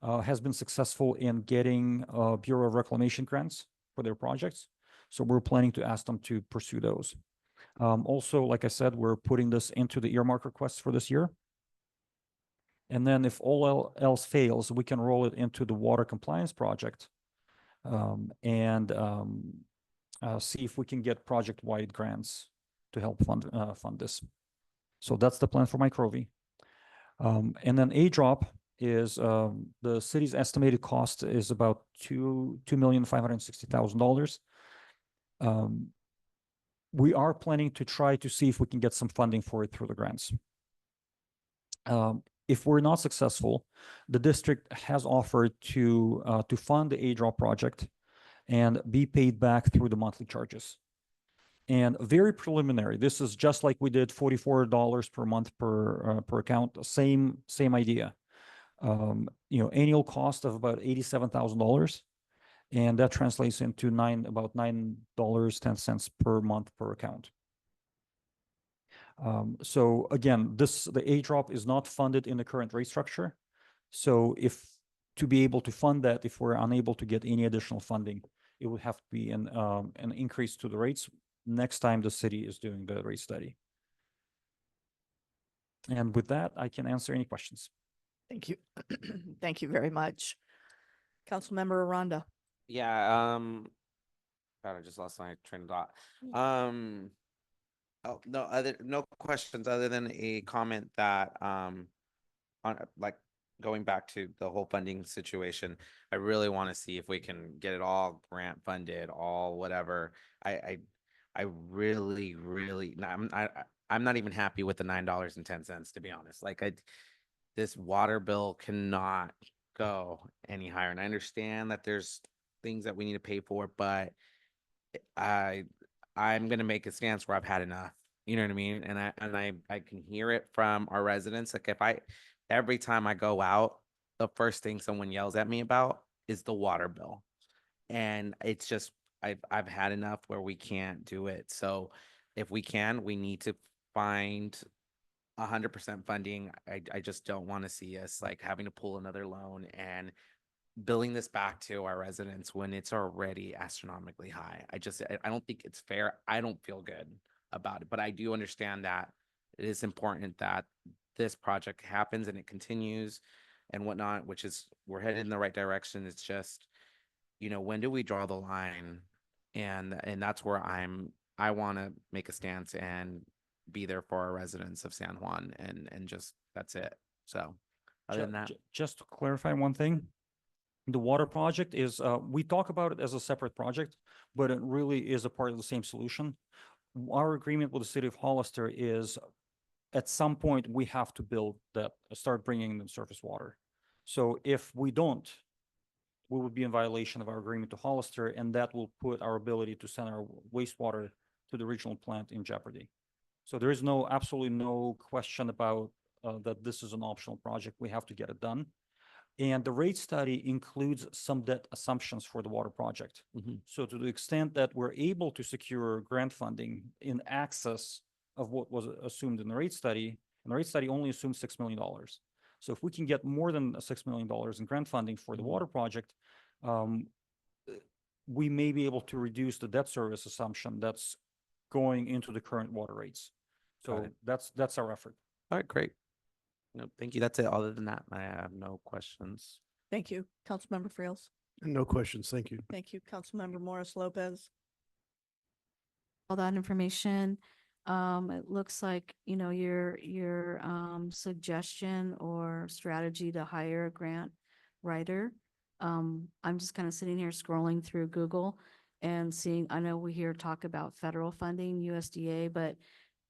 has been successful in getting Bureau of Reclamation grants for their projects. So we're planning to ask them to pursue those. Also, like I said, we're putting this into the earmark requests for this year. And then if all else fails, we can roll it into the water compliance project and see if we can get project-wide grants to help fund this. So that's the plan for Microvi. And then A-Drop is the city's estimated cost is about $2,560,000. We are planning to try to see if we can get some funding for it through the grants. If we're not successful, the district has offered to fund the A-Drop project and be paid back through the monthly charges. And very preliminary, this is just like we did $44 per month per account, same idea. Annual cost of about $87,000, and that translates into about $9.10 per month per account. So again, the A-Drop is not funded in the current rate structure. So to be able to fund that, if we're unable to get any additional funding, it would have to be an increase to the rates next time the city is doing the rate study. And with that, I can answer any questions. Thank you. Thank you very much. Councilmember Aranda. Yeah, God, I just lost my train of thought. Oh, no questions other than a comment that on like going back to the whole funding situation, I really want to see if we can get it all grant funded, all whatever. I really, I'm not even happy with the $9.10, to be honest. Like this water bill cannot go any higher. And I understand that there's things that we need to pay for, but I'm gonna make a stance where I've had enough. You know what I mean? And I can hear it from our residents. Like every time I go out, the first thing someone yells at me about is the water bill. And it's just I've had enough where we can't do it. So if we need to find 100% funding. I just don't want to see us like having to pull another loan and billing this back to our residents when it's already astronomically high. I don't think it's fair. I don't feel good about it, but I do understand that it is important that this project happens and it continues and whatnot, which is we're headed in the right direction. It's just, when do we draw the line? And that's where I want to make a stance and be there for our residents of San Juan and just that's it. So other than that, just to clarify one thing, the water project is we talk about it as a separate project, but it really is a part of the same solution. Our agreement with the city of Hollister is at some point we have to start bringing in surface water. So if we don't, we would be in violation of our agreement to Hollister, and that will put our ability to send our wastewater to the regional plant in jeopardy. So there is absolutely no question about that this is an optional project. We have to get it done. And the rate study includes some debt assumptions for the water project. So to the extent that we're able to secure grant funding in excess of what was assumed in the rate study, and the rate study only assumes $6 million. So if we can get more than $6 million in grant funding for the water project, we may be able to reduce the debt service assumption that's going into the current water rates. So that's our effort. all right, great. No, thank you. That's it. Other than that, I have no questions. Thank you. Councilmember Friels. No questions. Thank you. Thank you. Councilmember Morris Lopez. All that information. It looks like, your suggestion or strategy to hire a grant writer. I'm just kind of sitting here scrolling through Google and seeing, I know we hear talk about federal funding, USDA, but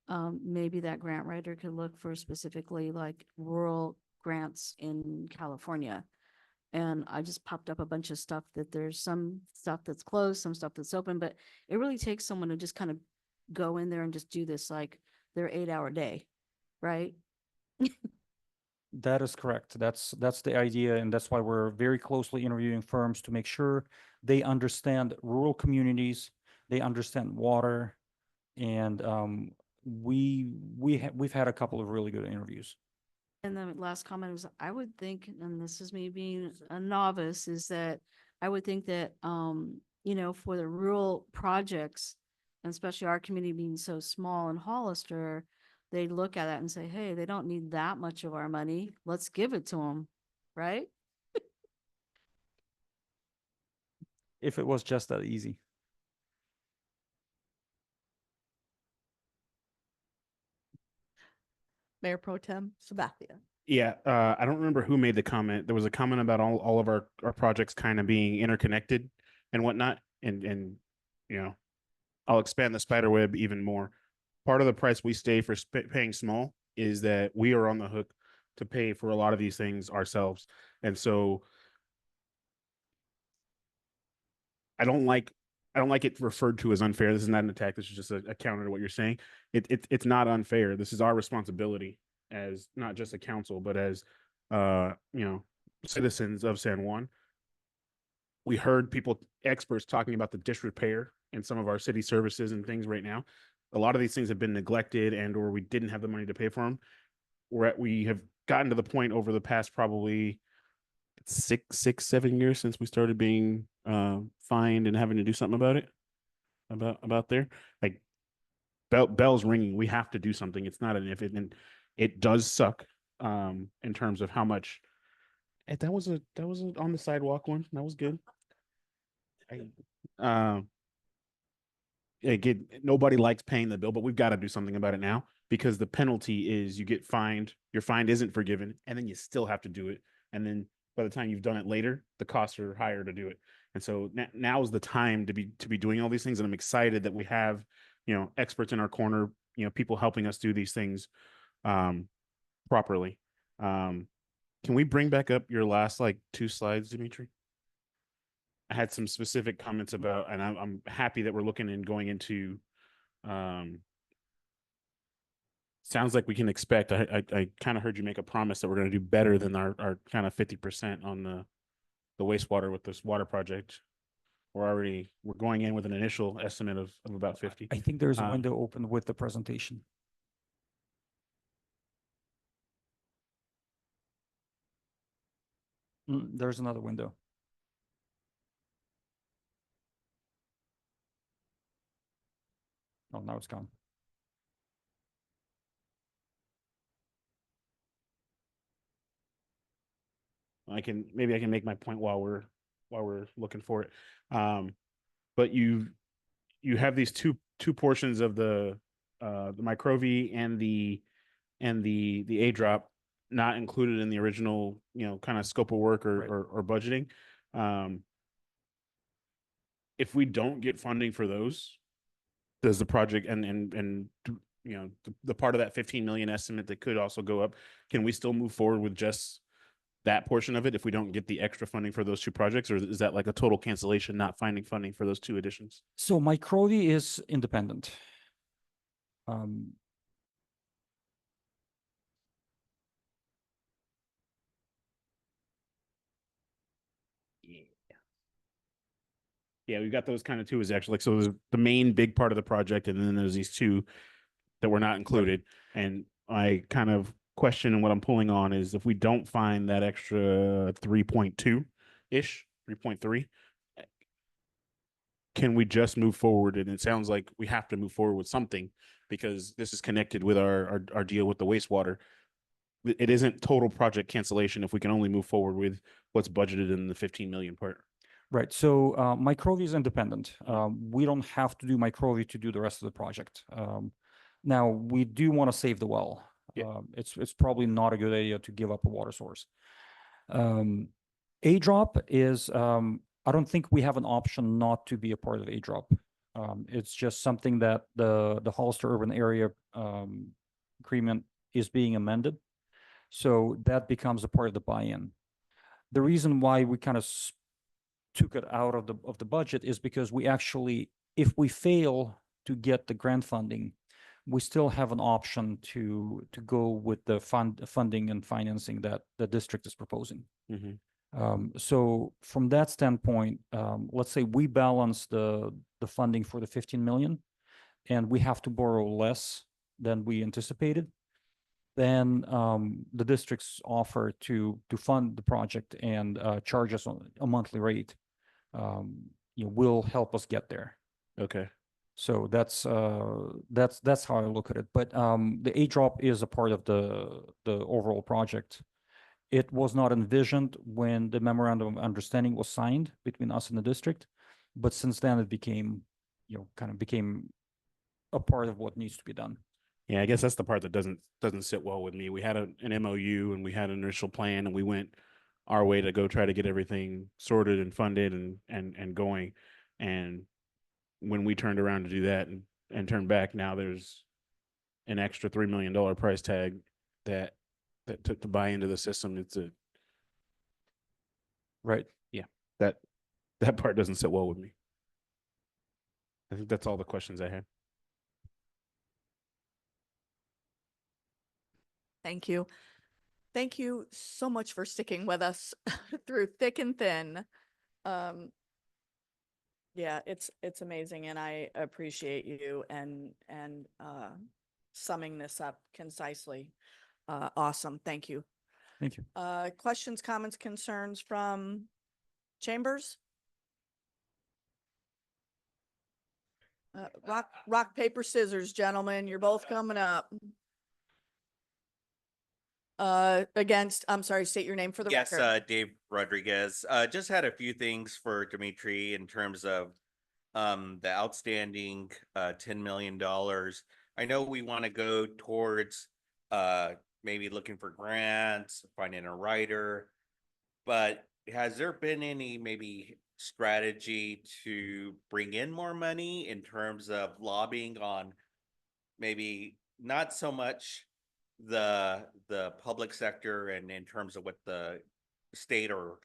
maybe that grant writer could look for specifically like rural grants in California. And I just popped up a bunch of stuff that there's some stuff that's closed, some stuff that's open, but it really takes someone to just kind of go in there and just do this like their 8-hour day, right? That is correct. That's the idea, and that's why we're very closely interviewing firms to make sure they understand rural communities, they understand water, and we've had a couple of really good interviews. And the last comment was, I would think, and this is me being a novice, is that I would think that, for the rural projects, and especially our community being so small in Hollister, they'd look at that and say, hey, they don't need that much of our money. Let's give it to them, right? If it was just that easy. Mayor Pro Tem Sabathia. Yeah, I don't remember who made the comment. There was a comment about all of our projects kind of being interconnected and whatnot. And I'll expand the spider web even more. Part of the price we stay for paying small is that we are on the hook to pay for a lot of these things ourselves. And so I don't like it referred to as unfair. This is not an attack. This is just a counter to what you're saying. It's not unfair. This is our responsibility as not just a council, but as citizens of San Juan. We heard experts talking about the disrepair in some of our city services and things right now. A lot of these things have been neglected or we didn't have the money to pay for them. We have gotten to the point over the past probably 7 years since we started being fined and having to do something about it. About there, like bells ringing. We have to do something. It's not an if, and it does suck in terms of how much. That was on the sidewalk one. That was good. Again, nobody likes paying the bill, but we've got to do something about it now because the penalty is you get fined, your fine isn't forgiven, and then you still have to do it. And then by the time you've done it later, the costs are higher to do it. And so now is the time to be doing all these things. And I'm excited that we have, experts in our corner, people helping us do these things properly. Can we bring back up your last 2 slides, Dimitri? I had some specific comments about, and I'm happy that we're looking and going into. Sounds like we can expect. I kind of heard you make a promise that we're going to do better than our kind of 50% on the wastewater with this water project. We're going in with an initial estimate of about 50. I think there's a window open with the presentation. There's another window. Oh, now it's gone. I can make my point while we're looking for it. But you have these two portions of the microvi and the A drop not included in the original, kind of scope of work or budgeting. If we don't get funding for those, does the project and the part of that 15 million estimate that could also go up, can we still move forward with just that portion of it if we don't get the extra funding for those 2 projects, or is that like a total cancellation, not finding funding for those 2 additions? So microvi is independent. Yeah, we've got those kind of 2 is actually so there's the main big part of the project, and then there's these 2 that were not included. Right. And I kind of question, and what I'm pulling on is if we don't find that extra 3.2-ish, 3.3, can we just move forward? And it sounds like we have to move forward with something because this is connected with our deal with the wastewater. It isn't total project cancellation if we can only move forward with what's budgeted in the 15 million part. Right. So microvi is independent. We don't have to do microvi to do the rest of the project. Now we do want to save the well. Yeah. It's probably not a good idea to give up a water source. A drop is I don't think we have an option not to be a part of A drop. It's just something that the Hollister urban area agreement is being amended. So that becomes a part of the buy-in. The reason why we kind of took it out of the budget is because we actually, if we fail to get the grant funding, we still have an option to go with the funding and financing that the district is proposing. So from that standpoint, let's say we balance the funding for the 15 million and we have to borrow less than we anticipated, then the district's offer to fund the project and charge us on a monthly rate will help us get there. Okay. So that's how I look at it. But the A-drop is a part of the overall project. It was not envisioned when the memorandum of understanding was signed between us and the district, but since then it became, kind of became a part of what needs to be done. Yeah, I guess that's the part that doesn't sit well with me. We had an MOU and we had an initial plan and we went our way to go try to get everything sorted and funded and going. And when we turned around to do that and turned back, now there's an extra $3 million price tag that to buy into the system. It's Right. that part doesn't sit well with me. I think that's all the questions I had. Thank you. Thank you so much for sticking with us through thick and thin. Yeah, it's amazing and I appreciate you and summing this up concisely. Awesome. Thank you. Thank you. Questions, comments, concerns from chambers? Rock, paper, scissors, gentlemen, you're both coming up. I'm sorry, state your name for the Yes, record. Dave Rodriguez. Just had a few things for Dimitri in terms of the outstanding $10 million. I know we want to go towards maybe looking for grants, finding a writer, but has there been any maybe strategy to bring in more money in terms of lobbying on maybe not so much the public sector and in terms of what the state or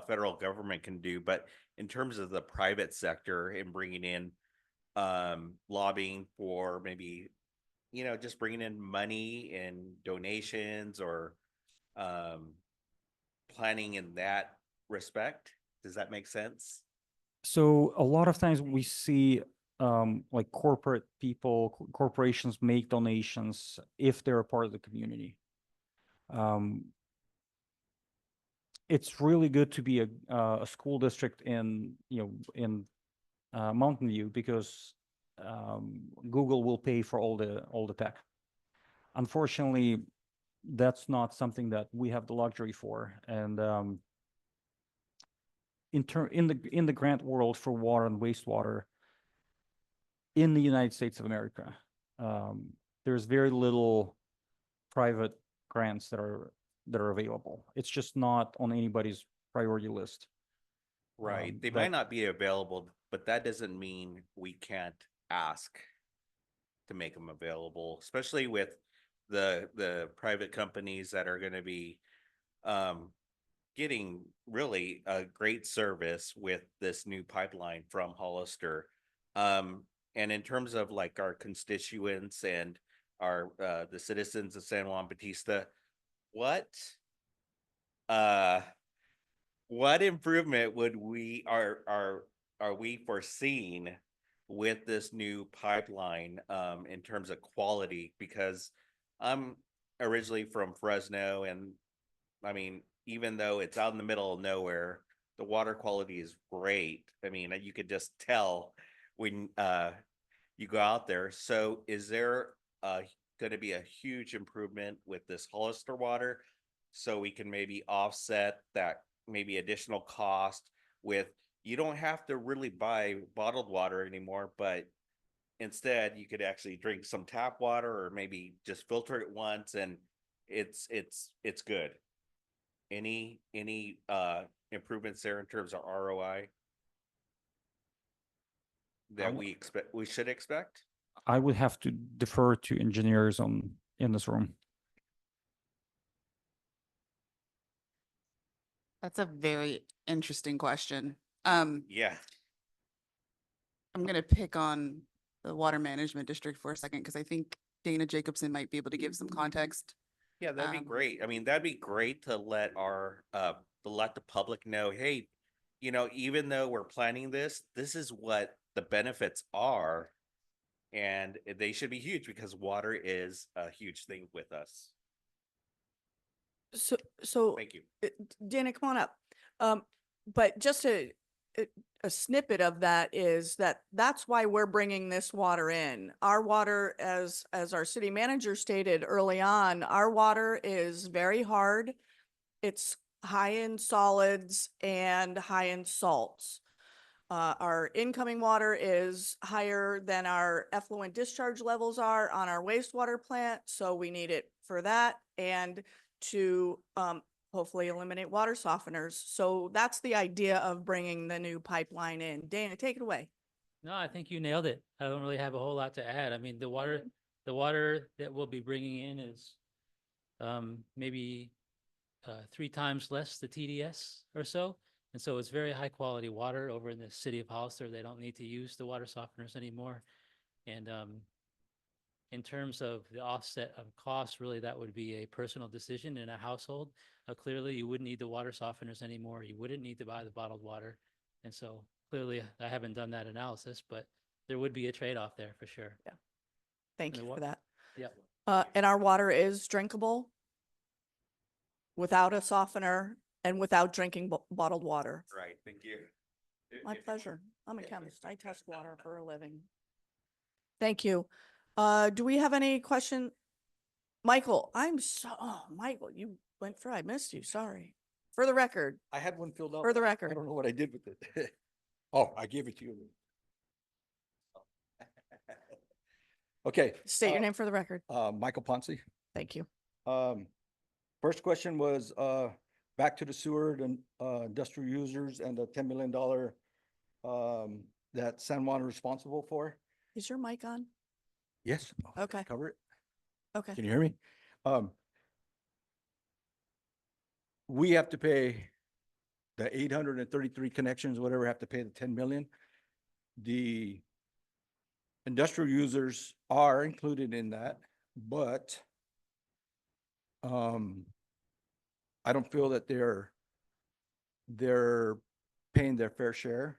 federal government can do, but in terms of the private sector and bringing in lobbying for maybe just bringing in money and donations or planning in that respect? Does that make sense? So a lot of times we see like corporate people, corporations make donations if they're a part of the community. It's really good to be a school district in Mountain View because Google will pay for all the tech. Unfortunately, that's not something that we have the luxury for. And in the grant world for water and wastewater in the United States of America, there's very little private grants that are available. It's just not on anybody's priority list. Right. They might not be available, but that doesn't mean we can't ask to make them available, especially with the private companies that are going to be getting really a great service with this new pipeline from Hollister. And in terms of like our constituents and our the citizens of San Juan Bautista, what improvement would we are we foreseeing with this new pipeline in terms of quality? Because I'm originally from Fresno, and I mean, even though it's out in the middle of nowhere, the water quality is great. I mean, you could just tell when you go out there. So is there going to be a huge improvement with this Hollister water so we can maybe offset that maybe additional cost with, you don't have to really buy bottled water anymore, but instead you could actually drink some tap water or maybe just filter it once and it's good. Any improvements there in terms of ROI? that we should expect? I would have to defer to engineers in this room. That's a very interesting question. Yeah. I'm gonna pick on the Water Management District for a second, because I think Dana Jacobson might be able to give some context. Yeah, that'd be Um, great. I mean, that'd be great to let to let the public know, hey, even though we're planning this, this is what the benefits are. And they should be huge because water is a huge thing with us. So Thank you. Dana, come on up. But just a snippet of that is that's why we're bringing this water in. Our water, as our city manager stated early on, our water is very hard. It's high in solids and high in salts. Our incoming water is higher than our effluent discharge levels are on our wastewater plant, so we need it for that and to hopefully eliminate water softeners. So that's the idea of bringing the new pipeline in. Dana, take it away. No, I think you nailed it. I don't really have a whole lot to add. I mean, the water that we'll be bringing in is maybe 3 times less the TDS or so. And so it's very high quality water over in the city of Hollister. They don't need to use the water softeners anymore. And in terms of the offset of costs, really that would be a personal decision in a household. Clearly, you wouldn't need the water softeners anymore. You wouldn't need to buy the bottled water. And so clearly, I haven't done that analysis, but there would be a trade-off there for sure. Yeah. Thank And you the for that. Yeah. And our water is drinkable without a softener and without drinking bottled water. Right. Thank you. My pleasure. I'm a chemist. I test water for a living. Thank you. Do we have any question? Michael, Michael, you went for, I missed you. Sorry. For the record, I had one filled out. for the but I record. don't know what I did with it. Oh, I gave it to you. Okay. State your name for the record. Michael Ponce. Thank you. First question was, back to the sewer and, industrial users and the $10 million, that San Juan is responsible for. Is your mic on? Yes. Okay. Cover it. Okay. Can you hear me? We have to pay the 833 connections, whatever, have to pay the 10 million. The industrial users are included in that, but I don't feel that they're paying their fair share.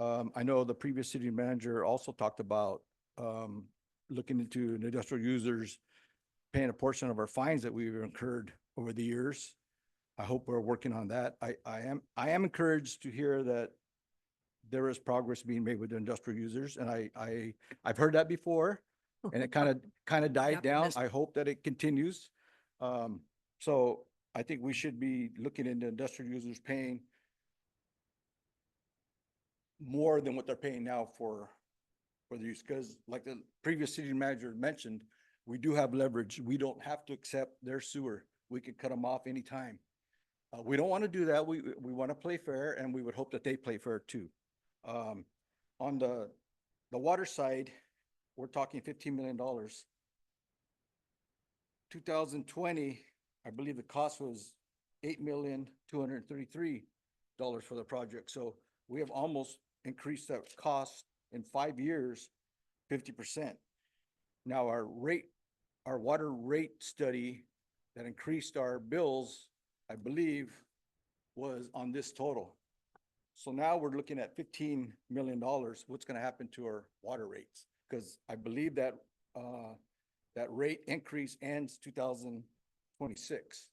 I know the previous city manager also talked about looking into the industrial users paying a portion of our fines that we've incurred over the years. I hope we're working on that. I am encouraged to hear that there is progress being made with the industrial users, and I've heard that before, and it kind of died down. I hope that it continues. So I think we should be looking into industrial users paying more than what they're paying now for the use, because like the previous city manager mentioned, we do have leverage. We don't have to accept their sewer. We can cut them off anytime. We don't want to do that. We want to play fair, and we would hope that they play fair too. On the water side, we're talking $15 million. 2020, I believe the cost was $8,233 for the project. So we have almost increased that cost in 5 years, 50%. Now our water rate study that increased our bills, I believe, was on this total. So now we're looking at $15 million. What's going to happen to our water rates? Because I believe that that rate increase ends 2026.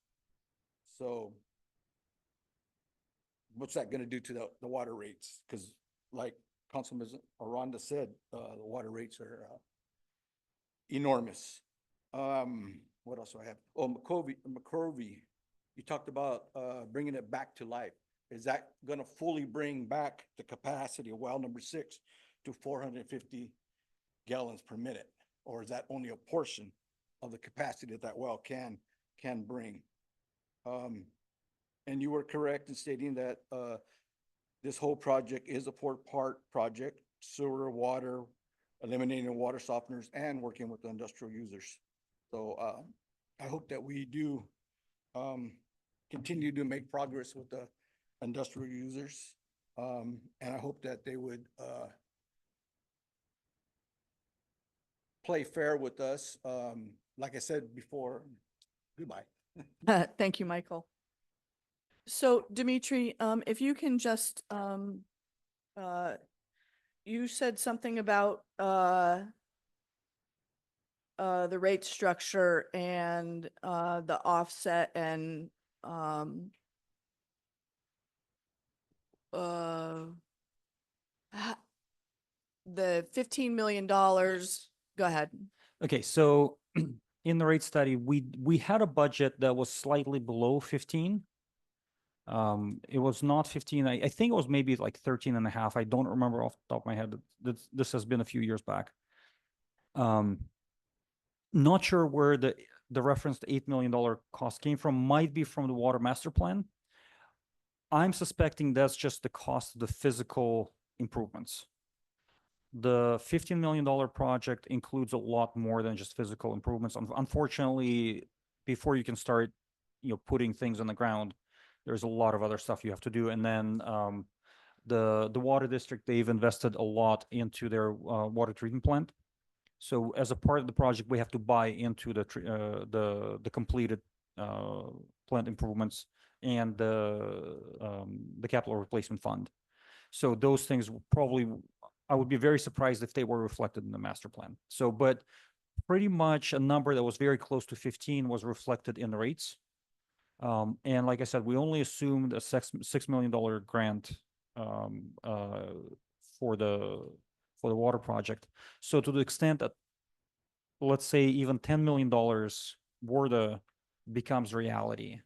So what's that going to do to the water rates? Because like Councilman Aranda said, the water rates are enormous. What else do I have? Oh, McCrovey, you talked about bringing it back to life. Is that going to fully bring back the capacity of well number 6 to 450 gallons per minute? Or is that only a portion of the capacity that that well can bring? And you were correct in stating that this whole project is a 4-part project. sewer, water, eliminating water softeners, and working with the industrial users. So I hope that we do continue to make progress with the industrial users. And I hope that they would play fair with us. Like I said before, goodbye. Thank you, Michael. So Dimitri, if you can just, you said something about, the rate structure and, the offset and, ha- the $15 million, go ahead. Okay, so in the rate study, we had a budget that was slightly below 15. It was not 15. I think it was maybe like 13 and a half. I don't remember off the top of my head. This has been a few years back. Not sure where the reference to $8 million cost came from. Might be from the water master plan. I'm suspecting that's just the cost of the physical improvements. The $15 million project includes a lot more than just physical improvements. Unfortunately, before you can start, putting things on the ground, there's a lot of other stuff you have to do. And then the water district, they've invested a lot into their water treatment plant. So as a part of the project, we have to buy into the completed plant improvements and the capital replacement fund. So those things probably, I would be very surprised if they were reflected in the master plan. So, but pretty much a number that was very close to 15 was reflected in the rates. And like I said, we only assumed a $6 million grant for the water project. So to the extent that, let's say, even $10 million becomes reality,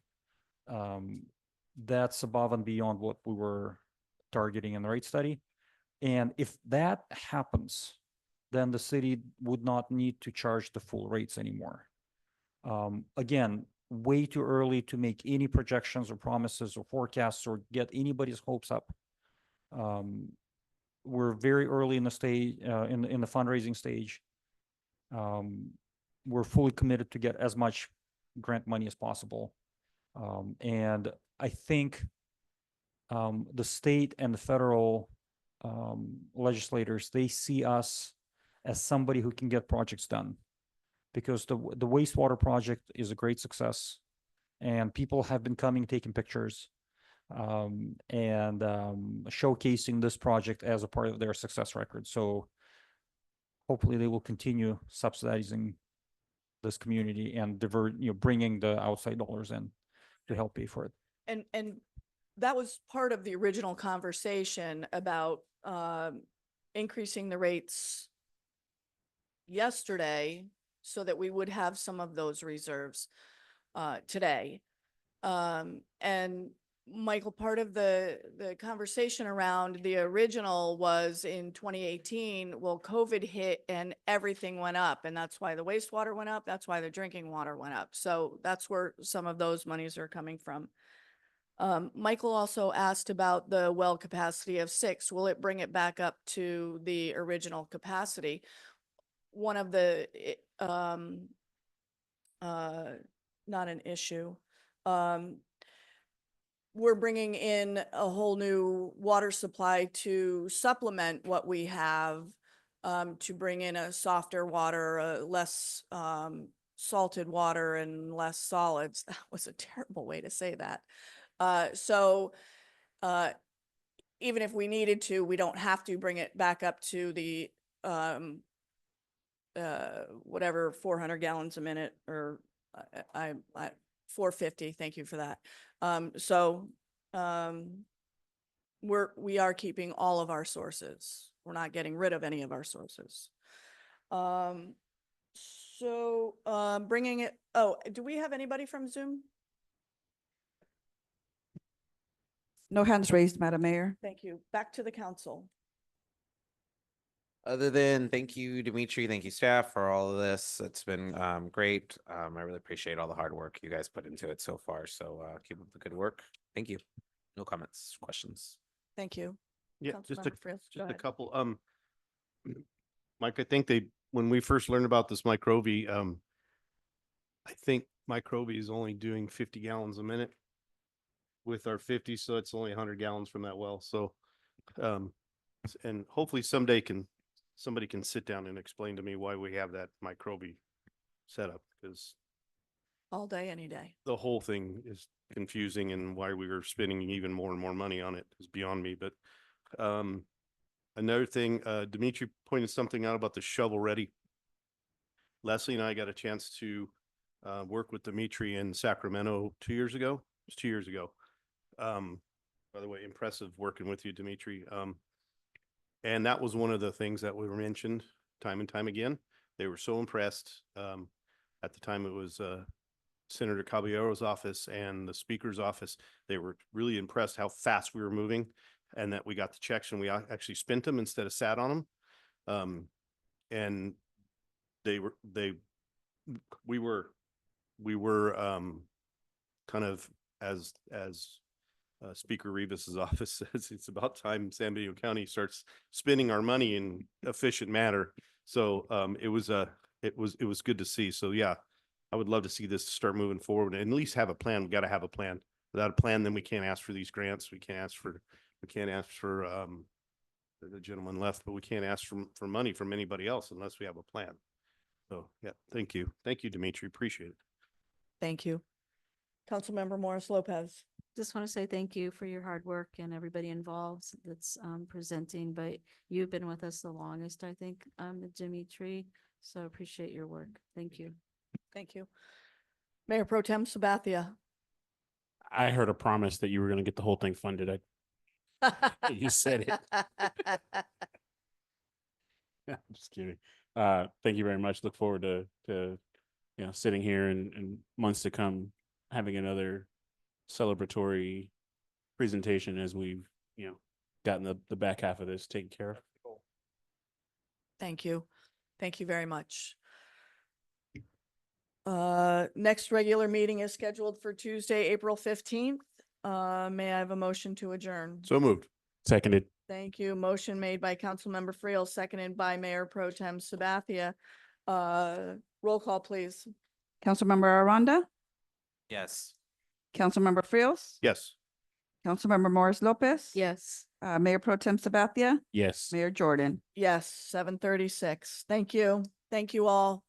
that's above and beyond what we were targeting in the rate study. And if that happens, then the city would not need to charge the full rates anymore. Again, way too early to make any projections or promises or forecasts or get anybody's hopes up. We're very early in the stage, in the fundraising stage. We're fully committed to get as much grant money as possible. And I think the state and the federal legislators, they see us as somebody who can get projects done, because the wastewater project is a great success and people have been coming, taking pictures, and showcasing this project as a part of their success record. So hopefully they will continue subsidizing this community and bringing the outside dollars in to help pay for it. And that was part of the original conversation about increasing the rates yesterday so that we would have some of those reserves today. And Michael, part of the conversation around the original was in 2018, well, COVID hit and everything went up, and that's why the wastewater went up. That's why the drinking water went up. So that's where some of those monies are coming from. Michael also asked about the well capacity of 6. Will it bring it back up to the original capacity? One of the, not an issue. We're bringing in a whole new water supply to supplement what we have, to bring in a softer water, less salted water and less solids. That was a terrible way to say that. So even if we needed to, we don't have to bring it back up to the whatever 400 gallons a minute, or I 450. Thank you for that. So we are keeping all of our sources. We're not getting rid of any of our sources. So bringing it. Oh, do we have anybody from Zoom? No hands raised, Madam Mayor. Thank you. Back to the council. Other than thank you, Dimitri, thank you, staff, for all of this. It's been great. I really appreciate all the hard work you guys put into it so far. So keep up the good work. Thank you. No comments, questions. Thank you. Yeah, Councilmember Friels, go just a ahead. couple. Mike, I think when we first learned about this microbe, I think microbe is only doing 50 gallons a minute with our 50, so it's only 100 gallons from that well. So, and hopefully someday somebody can sit down and explain to me why we have that microbe set up, because All day, any day. the whole thing is confusing, and why we were spending even more and more money on it is beyond me. But another thing, Dimitri pointed something out about the shovel ready. Leslie and I got a chance to work with Dimitri in Sacramento 2 years ago. It was 2 years ago. By the way, impressive working with you, Dimitri. And that was one of the things that were mentioned time and time again. They were so impressed. At the time, it was Senator Caballero's office and the speaker's office. They were really impressed how fast we were moving, and that we got the checks and we actually spent them instead of sat on them. And we were kind of, as Speaker Rivas's office says, it's about time San Bernardino County starts spending our money in efficient manner. So it was good to see. So yeah, I would love to see this start moving forward and at least have a plan. We got to have a plan. Without a plan, then we can't ask for these grants. We can't ask for the gentleman left, but we can't ask for money from anybody else unless we have a plan. So yeah, thank you. Thank you, Dimitri. Appreciate it. Thank you. Councilmember Morris Lopez. Just want to say thank you for your hard work and everybody involved that's presenting, but you've been with us the longest, I think, Dimitri. So appreciate your work. Thank you. Thank you. Mayor Pro Tem Sabathia. I heard a promise that you were going to get the whole thing funded. You said it. I'm just kidding. Thank you very much. Look forward to sitting here and months to come, having another celebratory presentation as we've, gotten the back half of this taken care of. Thank you. Thank you very much. Next regular meeting is scheduled for Tuesday, April 15th. May I have a motion to adjourn? So moved. Seconded. Thank you. Motion made by Councilmember Friel, seconded by Mayor Pro Tem Sabathia. Roll call, please. Councilmember Aranda, Yes. Councilmember Frios, Yes. Councilmember Morris Lopez. Yes. Mayor Pro Tem Sabathia, Yes. Mayor Jordan. Yes, 7:36. Thank you. Thank you all.